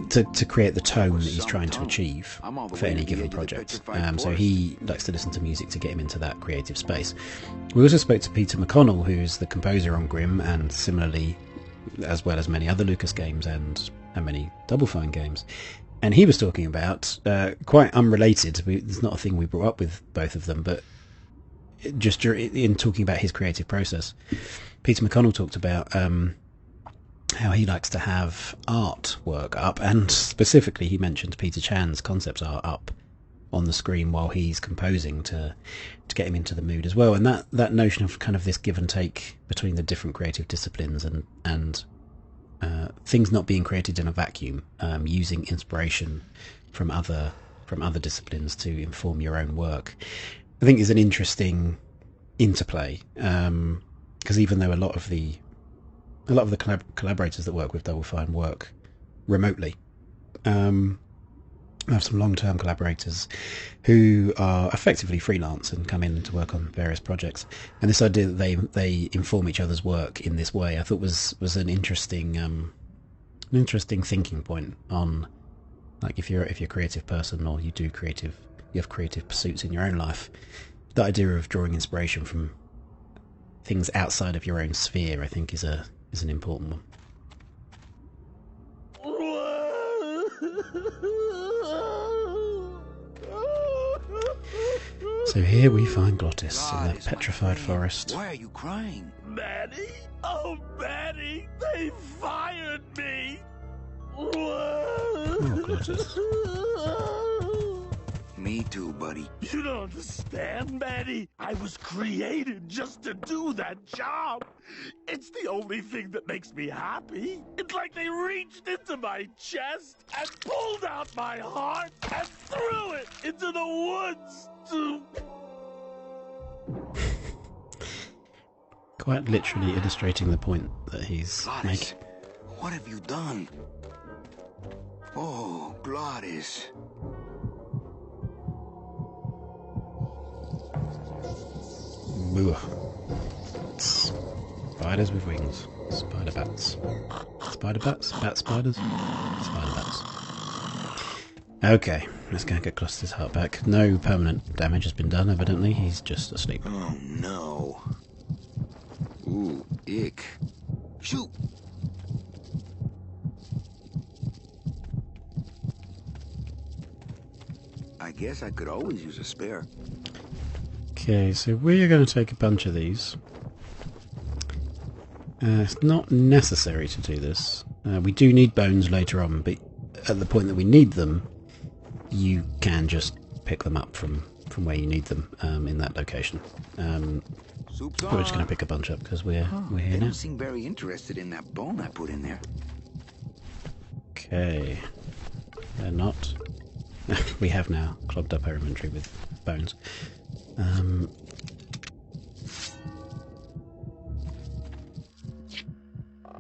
to create the tone that he's trying to achieve for any given project. So he likes to listen to music to get him into that creative space. We also spoke to Peter McConnell, who's the composer on Grim, and similarly, as well as many other Lucas games and many Double Fine games. And he was talking about, quite unrelated, it's not a thing we brought up with both of them, but just in talking about his creative process, Peter McConnell talked about how he likes to have artwork up, and specifically he mentioned Peter Chan's concept art up on the screen while he's composing to get him into the mood as well. And that notion of kind of this give and take between the different creative disciplines and things not being created in a vacuum, using inspiration from other disciplines to inform your own work, I think is an interesting interplay. Because even though a lot of the collaborators that work with Double Fine work remotely, I have some long-term collaborators who are effectively freelance and come in to work on various projects. And this idea that they inform each other's work in this way, I thought was an interesting thinking point on, like, if you're a creative person or you have creative pursuits in your own life, the idea of drawing inspiration from things outside of your own sphere, I think, is an important one. So here we find Glottis in the petrified forest.
Why are you crying?
Manny? Oh, Manny! They fired me!
Oh, Glottis.
Me too, buddy.
You don't understand, Manny. I was created just to do that job. It's the only thing that makes me happy. It's like they reached into my chest and pulled out my heart and threw it into the woods to...
Quite literally illustrating the point that he's making.
What have you done? Oh, Glottis.
Ugh. Spiders with wings. Spider bats. Spider bats? Bat spiders? Spider bats. Okay, let's go and get Glottis' heart back. No permanent damage has been done, evidently. He's just asleep.
Oh, no. Ooh, ick. Shoot! I guess I could always use a spare.
Okay, so we're going to take a bunch of these. It's not necessary to do this. We do need bones later on, but at the point that we need them, you can just pick them up from where you need them in that location. We're just going to pick a bunch up because we're here
They
now.
don't seem very interested in that bone I put in there.
Okay, they're not. We have now clogged up our inventory with bones.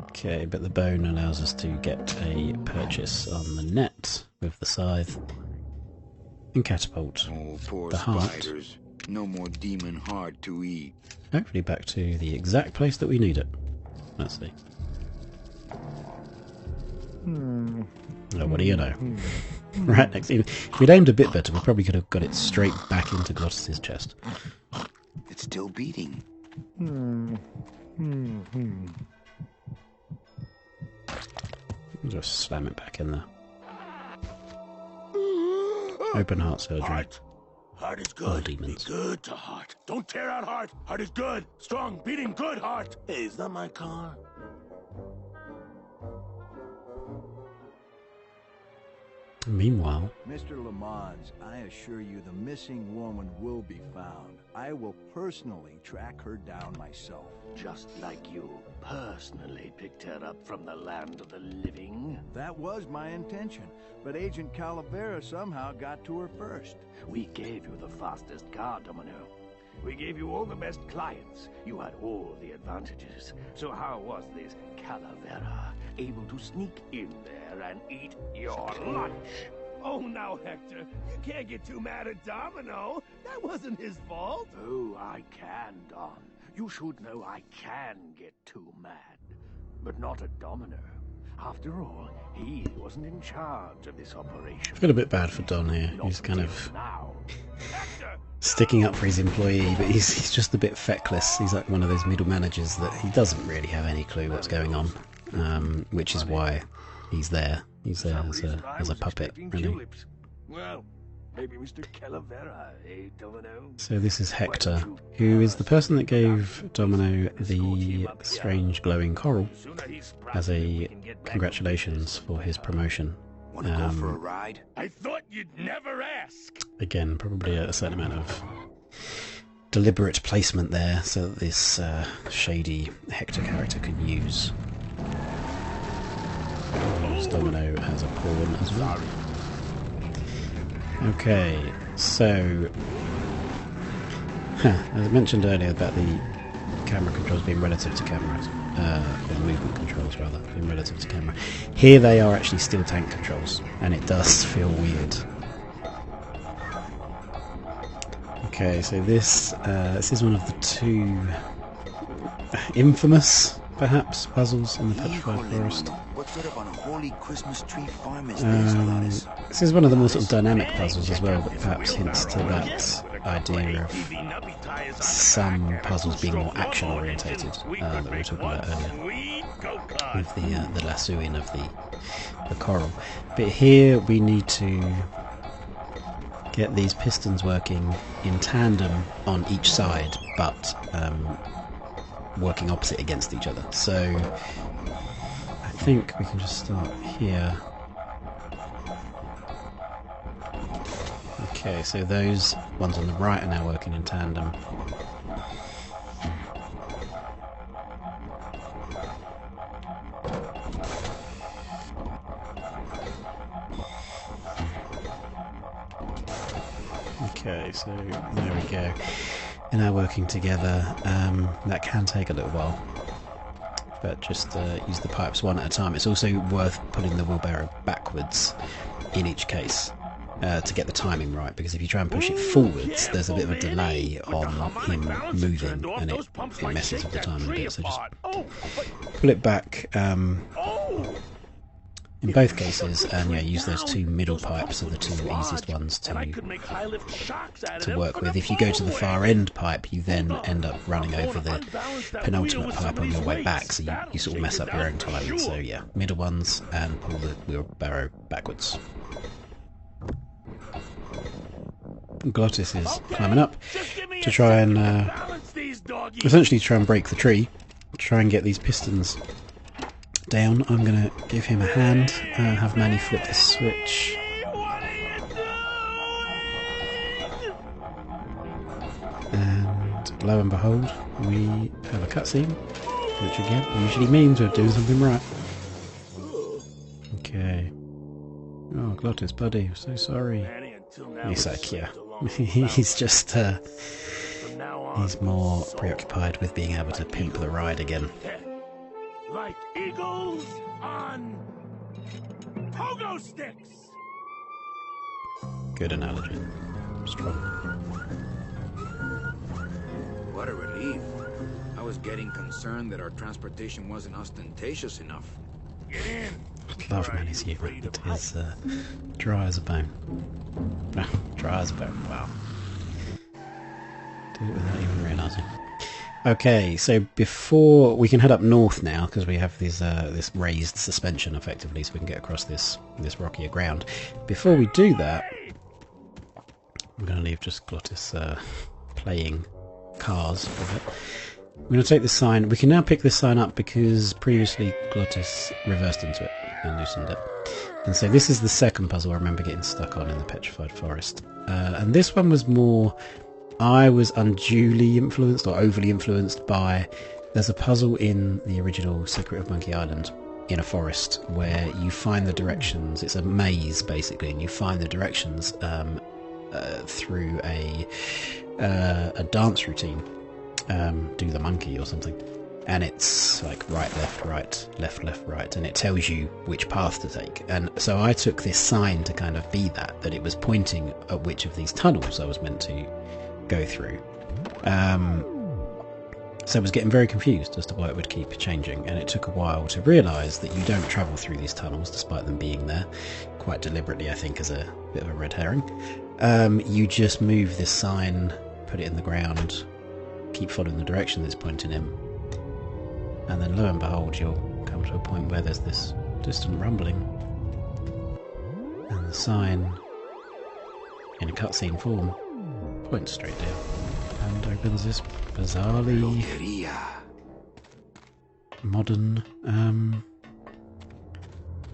Okay, but the bone allows us to get a purchase on the net with the scythe and catapult.
Oh, poor
the heart.
spiders. No more demon heart to eat.
Hopefully back to the exact place that we need it. Let's see. Oh, what do you know? Right next. If we'd aimed a bit better, we probably could have got it straight back into Glottis's chest.
It's still beating.
Just slam it back in there. Open heart surgery.
Heart is
All
good.
demons.
Be good to heart. Don't tear out heart. Heart is good. Strong, beating good heart. Hey, is that my car?
Meanwhile,
Mr. Lamont, I assure you the missing woman will be found. I will personally track her down myself.
Just like you personally picked her up from the land of the living.
That was my intention, but Agent Calavera somehow got to her first.
We gave you the fastest car, Domino. We gave you all the best clients. You had all the advantages. So how was this Calavera able to sneak in there and eat your lunch? Oh, now, Hector, you can't get too mad at Domino. That wasn't his fault. Oh, I can, Don. You should know I can get too mad. But not at Domino. After all, he wasn't in charge of this operation.
I feel a bit bad for Don here. He's kind of sticking up for his employee, but he's just a bit feckless. He's like one of those middle managers that he doesn't really have any clue what's going on, which is why he's there. He's there as a puppet, really.
Well, maybe Mr. Calavera, eh, Domino?
So this is Hector, who is the person that gave Domino the strange glowing coral as a congratulations for his promotion.
Wanna go for a ride?
I thought you'd never ask.
Again, probably a certain amount of deliberate placement there so that this shady Hector character could use. Domino has a pawn as well. Okay, so as I mentioned earlier about the camera controls being relative to cameras, or movement controls rather, being relative to camera. Here they are actually still tank controls, and it does feel weird. Okay, so this is one of the two infamous, perhaps, puzzles in the Petrified Forest.
What sort of unholy Christmas tree farm is this, Gladys?
This is one of the more sort of dynamic puzzles as well, but perhaps hints to that idea of some puzzles being more action orientated that we were talking about earlier with the lassoing of the coral. But here we need to get these pistons working in tandem on each side, but working opposite against each other. So I think we can just start here. Okay, so those ones on the right are now working in tandem. Okay, so there we go. They're now working together. That can take a little while, but just use the pipes one at a time. It's also worth pulling the wheelbarrow backwards in each case to get the timing right, because if you try and push it forwards, there's a bit of a delay on him moving, and it messes with the timing a bit. So just pull it back in both cases, and yeah, use those two middle pipes are the two easiest ones to work with. If you go to the far end pipe, you then end up running over the penultimate pipe on your way back, so you sort of mess up your own timing. So yeah, middle ones, and pull the wheelbarrow backwards. Glottis is climbing up to try and essentially try and break the tree, try and get these pistons down. I'm going to give him a hand, have Manny flip the switch. And lo and behold, we have a cutscene, which again usually means we're doing something right. Okay. Oh, Glottis, buddy, I'm so sorry. He's like, yeah, He's just,
From now on,
he's more
so
preoccupied with being able to pimp the ride again.
like eagles on pogo sticks.
Good analogy. Strong.
What a relief. I was getting concerned that our transportation wasn't ostentatious enough.
Get in.
I love Manny's humour. It is dry as a bone. Dry as a bone, wow. Did it without even realising. Okay, so before we can head up north now, because we have these this raised suspension effectively, so we can get across this rockier ground. Before we do that, I'm going to leave just Glottis playing cars for a bit. I'm going to take this sign. We can now pick this sign up because previously Glottis reversed into it and loosened it. And so this is the second puzzle I remember getting stuck on in the Petrified Forest. And this one was more... I was unduly influenced or overly influenced by... There's a puzzle in the original Secret of Monkey Island in a forest where you find the directions. It's a maze basically, and you find the directions through a dance routine. Do the monkey or something, and it's like right, left, right, and it tells you which path to take. And so I took this sign to kind of be that it was pointing at which of these tunnels I was meant to go through. So I was getting very confused as to why it would keep changing, and it took a while to realise that you don't travel through these tunnels despite them being there, quite deliberately I think as a bit of a red herring. You just move this sign, put it in the ground, keep following the direction that's pointing in, and then lo and behold you'll come to a point where there's this distant rumbling, and the sign in a cutscene form points straight down and opens this bizarrely modern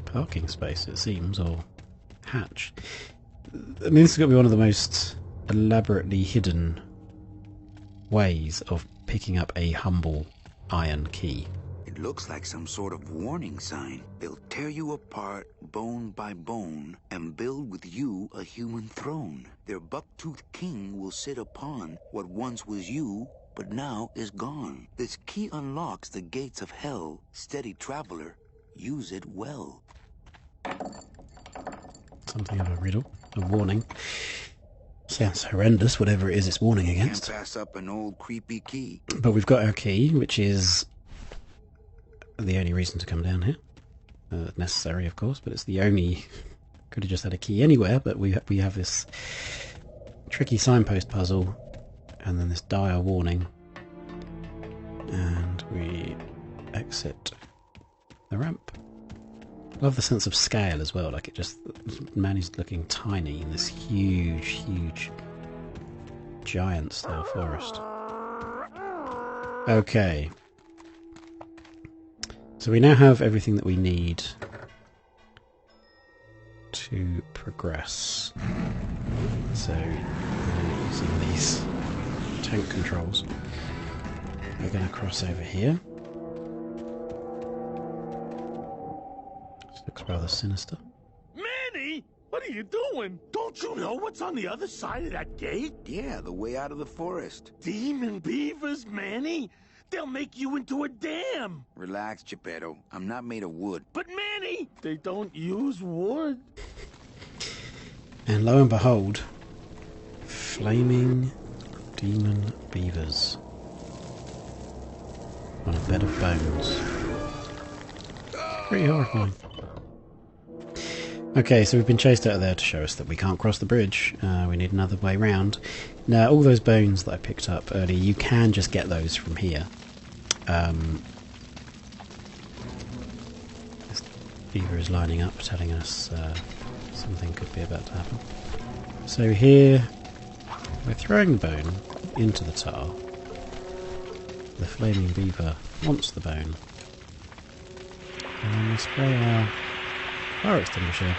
parking space, it seems, or hatch. I mean, this has got to be one of the most elaborately hidden ways of picking up a humble iron key.
It looks like some sort of warning sign. They'll tear you apart bone by bone and build with you a human throne. Their buck-toothed king will sit upon what once was you, but now is gone. This key unlocks the gates of hell. Steady traveler, use it well.
Something of a riddle, a warning. Sounds horrendous, whatever it is it's warning against.
Can't pass up an old creepy key.
But we've got our key, which is the only reason to come down here. Necessary, of course, but it's the only... Could have just had a key anywhere, but we have this tricky signpost puzzle, and then this dire warning, and we exit the ramp. Love the sense of scale as well, like it just... Manny's looking tiny in this huge, giant style forest. Okay. So we now have everything that we need to progress. So, using these tank controls, we're going to cross over here. This looks rather sinister.
Manny, what are you doing? Don't you know what's on the other side of that gate?
Yeah, the way out of the forest.
Demon beavers, Manny. They'll make you into a dam.
Relax, Geppetto. I'm not made of wood.
But Manny, they don't use wood.
And lo and behold, flaming demon beavers on a bed of bones. Pretty horrifying. Okay, so we've been chased out of there to show us that we can't cross the bridge. We need another way round. Now, all those bones that I picked up earlier, you can just get those from here. This beaver is lining up, telling us something could be about to happen. So here, we're throwing the bone into the tar. The flaming beaver wants the bone. And then we spray our fire extinguisher.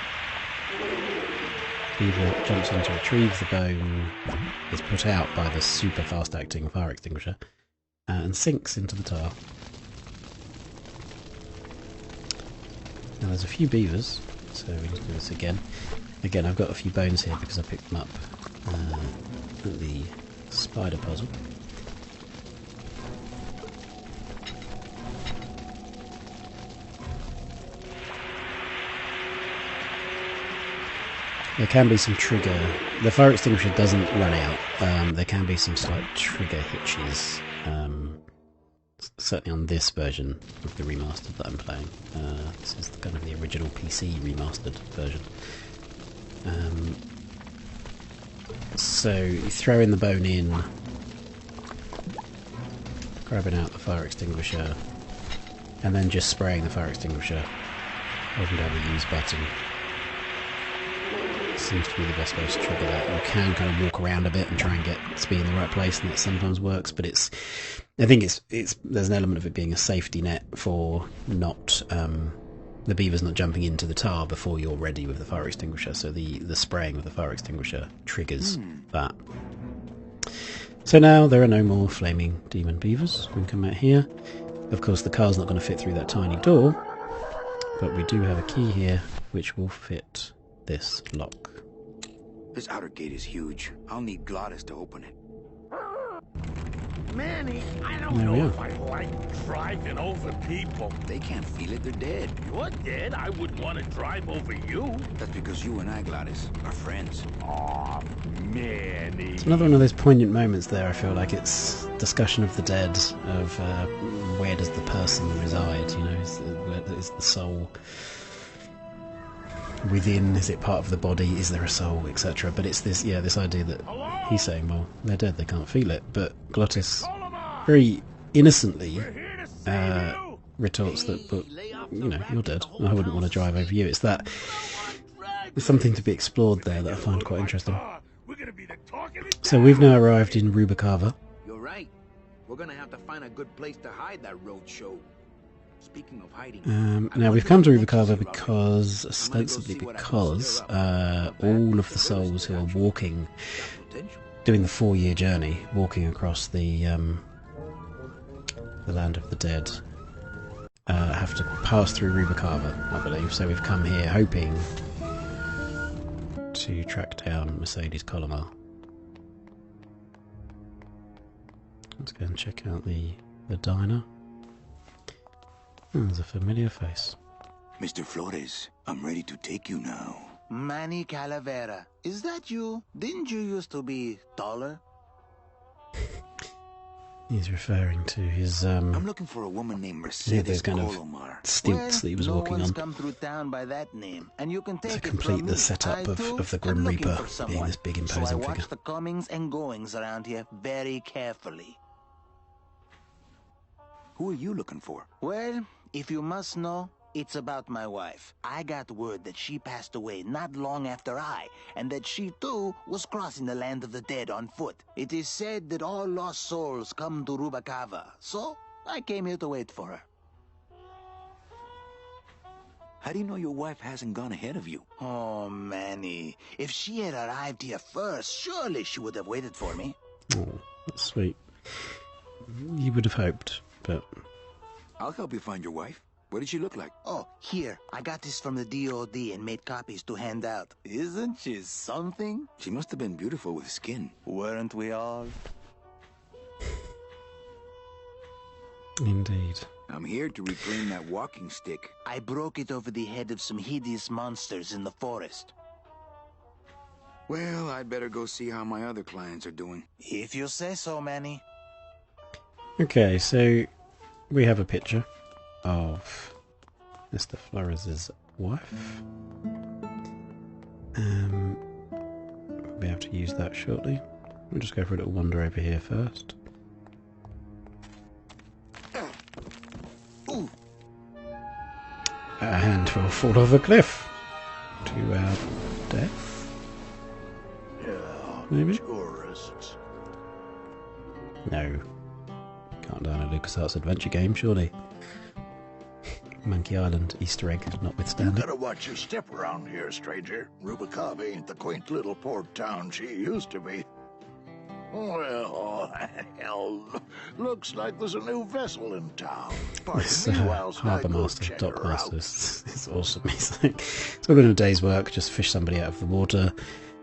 Beaver jumps in to retrieve the bone, is put out by the super fast acting fire extinguisher, and sinks into the tar. Now there's a few beavers, so we need to do this again. Again, I've got a few bones here because I picked them up spider puzzle. There can be some trigger. The fire extinguisher doesn't run out. There can be some slight trigger hitches. Certainly on this version of the remastered that I'm playing. This is kind of the original PC remastered version. So you throw in the bone in, grabbing out the fire extinguisher, and then just spraying the fire extinguisher, holding down the use button. Seems to be the best way to trigger that. You can kind of walk around a bit and try and get speed in the right place, and it sometimes works, but I think there's an element of it being a safety net for not the beavers not jumping into the tar before you're ready with the fire extinguisher, so the spraying of the fire extinguisher triggers that. So now there are no more flaming demon beavers. We can come out here. Of course the car's not going to fit through that tiny door, but we do have a key here which will fit this lock.
This outer gate is huge. I'll need Gladys to open it.
Manny, I don't know if I like driving over people.
They can't feel it, they're dead.
You're dead. I wouldn't want to drive over you.
That's because you and I, Gladys, are friends.
Aw, Manny.
It's another one of those poignant moments there. I feel like it's discussion of the dead, of where does the person reside, you know, is the soul within, is it part of the body, is there a soul, etc. But it's this idea that he's saying, well, they're dead, they can't feel it, but Glottis very innocently retorts that, but you know, you're dead, I wouldn't want to drive over you. It's something to be explored there that I find quite interesting. So we've now arrived in Rubacava.
You're right. We're gonna have to find a good place to hide that road show. Speaking of hiding,
now we've come to Rubacava because, ostensibly because, all of the souls who are walking, doing the 4-year journey, walking across the land of the dead, have to pass through Rubacava, I believe. So we've come here hoping to track down Mercedes Colomar. Let's go and check out the diner. Oh, there's a familiar face.
Mr. Flores, I'm ready to take you now.
Manny Calavera, is that you? Didn't you used to be taller?
He's referring to his
I'm looking for a woman named Mercedes Colomar.
Stilts that he was walking on.
Come through town by that name, and you can take
to complete the setup of the Grim Reaper being this big imposing figure.
So I watch the comings and goings around here very carefully.
Who are you looking for?
Well, if you must know, it's about my wife. I got word that she passed away not long after I, and that she too was crossing the land of the dead on foot. It is said that all lost souls come to Rubacava, so I came here to wait for her.
How do you know your wife hasn't gone ahead of you?
Oh, Manny, if she had arrived here first, surely she would have waited for me.
Oh, that's sweet. You would have hoped, but...
I'll help you find your wife. What did she look like?
Oh, here. I got this from the DOD and made copies to hand out. Isn't she something?
She must have been beautiful with skin.
Weren't we all?
Indeed.
I'm here to reclaim that walking stick.
I broke it over the head of some hideous monsters in the forest.
Well, I'd better go see how my other clients are doing.
If you say so, Manny.
Okay, so we have a picture of Mr. Flores' wife. We'll be able to use that shortly. We'll just go for a little wander over here first. And we'll fall off a cliff to our death. Maybe?
Tourists.
No. Can't down a LucasArts adventure game, surely. Monkey Island Easter egg notwithstanding.
You gotta watch your step around here, stranger. Rubacava ain't the quaint little port town she used to be. Well, hell, looks like there's a new vessel in town.
This harbour master, dock master, it's awesome. He's like, it's all been a day's work, just fish somebody out of the water,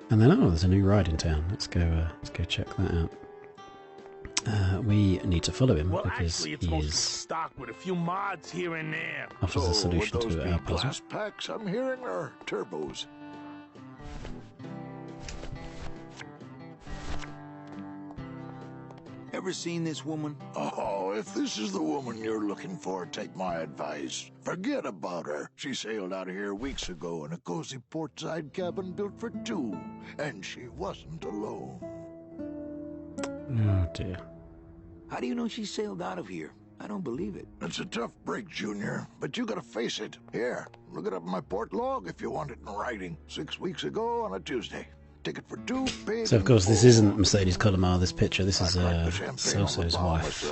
and then there's a new ride in town. Let's go check that out. we need to follow him because
actually, it's
he
mostly
is
stocked with a few mods here and there.
offers a solution to our puzzle.
Glass packs I'm hearing are turbos.
Ever seen this woman?
Oh, if this is the woman you're looking for, take my advice. Forget about her. She sailed out of here weeks ago in a cozy portside cabin built for two, and she wasn't alone.
Oh dear.
How do you know she sailed out of here? I don't believe it.
It's a tough break, Junior, but you gotta face it. Here, look it up in my port log if you want it in writing. 6 weeks ago on a Tuesday. Ticket for two, paid.
So of course this isn't Mercedes Colomar, this picture, this is Celso's wife.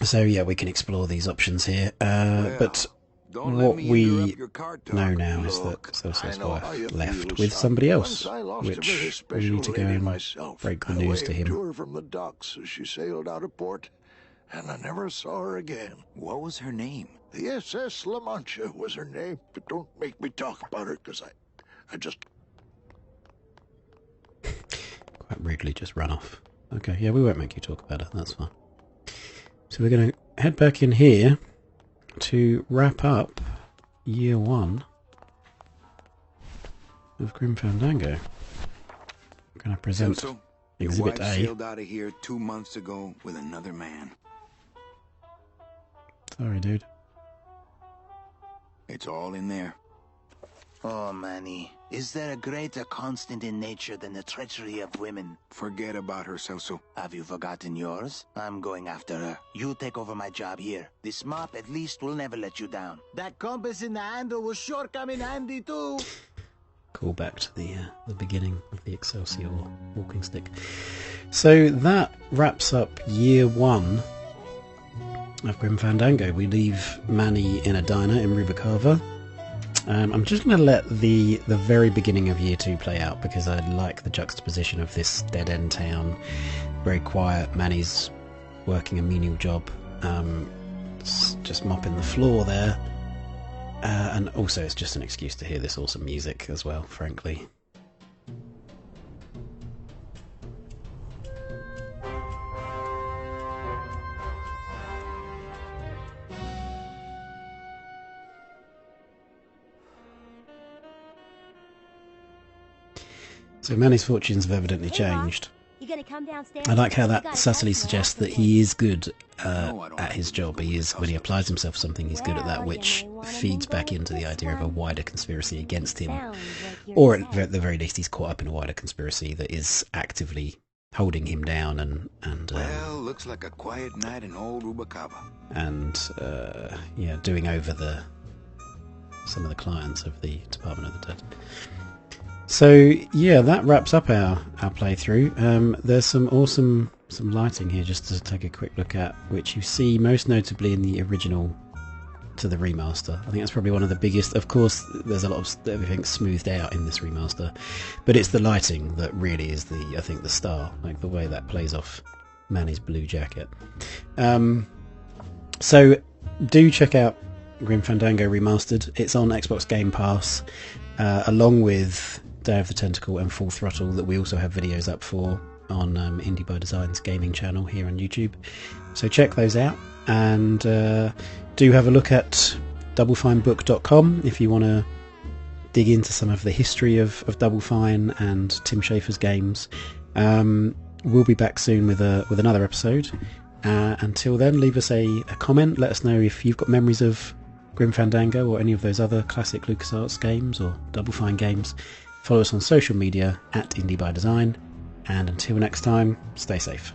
So yeah, we can explore these options here, but what we know now is that Celso's wife left with somebody else, which we need to go and break the news to him.
From the docks as she sailed out of port, and I never saw her again.
What was her name?
The SS La Mancha was her name, but don't make me talk about her, because I just...
Quite rudely just run off. Okay, yeah, we won't make you talk about it, that's fine. So we're going to head back in here to wrap up year 1 of Grim Fandango. I'm going to present Exhibit
Your wife
A.
sailed out of here 2 months ago with another man.
Sorry, dude.
It's all in there.
Oh, Manny, is there a greater constant in nature than the treachery of women?
Forget about her, Celso.
Have you forgotten yours? I'm going after her. You take over my job here. This mop at least will never let you down. That compass in the handle will sure come in handy too.
Call back to the beginning of the Excelsior walking stick. So that wraps up year 1 of Grim Fandango. We leave Manny in a diner in Rubicava. I'm just going to let the very beginning of year 2 play out because I like the juxtaposition of this dead-end town. Very quiet. Manny's working a menial job, just mopping the floor there. And also it's just an excuse to hear this awesome music as well, frankly. So Manny's fortunes have evidently changed. I like how that subtly suggests that he is good at his job. He is, when he applies himself to something, he's good at that, which feeds back into the idea of a wider conspiracy against him. Or at the very least, he's caught up in a wider conspiracy that is actively holding him down and
well, looks like a quiet night in old Rubicava.
And yeah, doing over some of the clients of the Department of the Dead. So yeah, that wraps up our playthrough. There's some awesome lighting here just to take a quick look at, which you see most notably in the original to the remaster. I think that's probably one of the biggest. Of course, there's a lot of everything smoothed out in this remaster, but it's the lighting that really is I think the star, like the way that plays off Manny's blue jacket. So do check out Grim Fandango Remastered. It's on Xbox Game Pass, along with Day of the Tentacle and Full Throttle, that we also have videos up for on Indie by Design's gaming channel here on YouTube. So check those out, and do have a look at doublefinebook.com if you want to dig into some of the history of Double Fine and Tim Schafer's games. We'll be back soon with another episode. Until then, leave us a comment. Let us know if you've got memories of Grim Fandango or any of those other classic LucasArts games or Double Fine games. Follow us on social media at Indie by Design, and until next time, stay safe.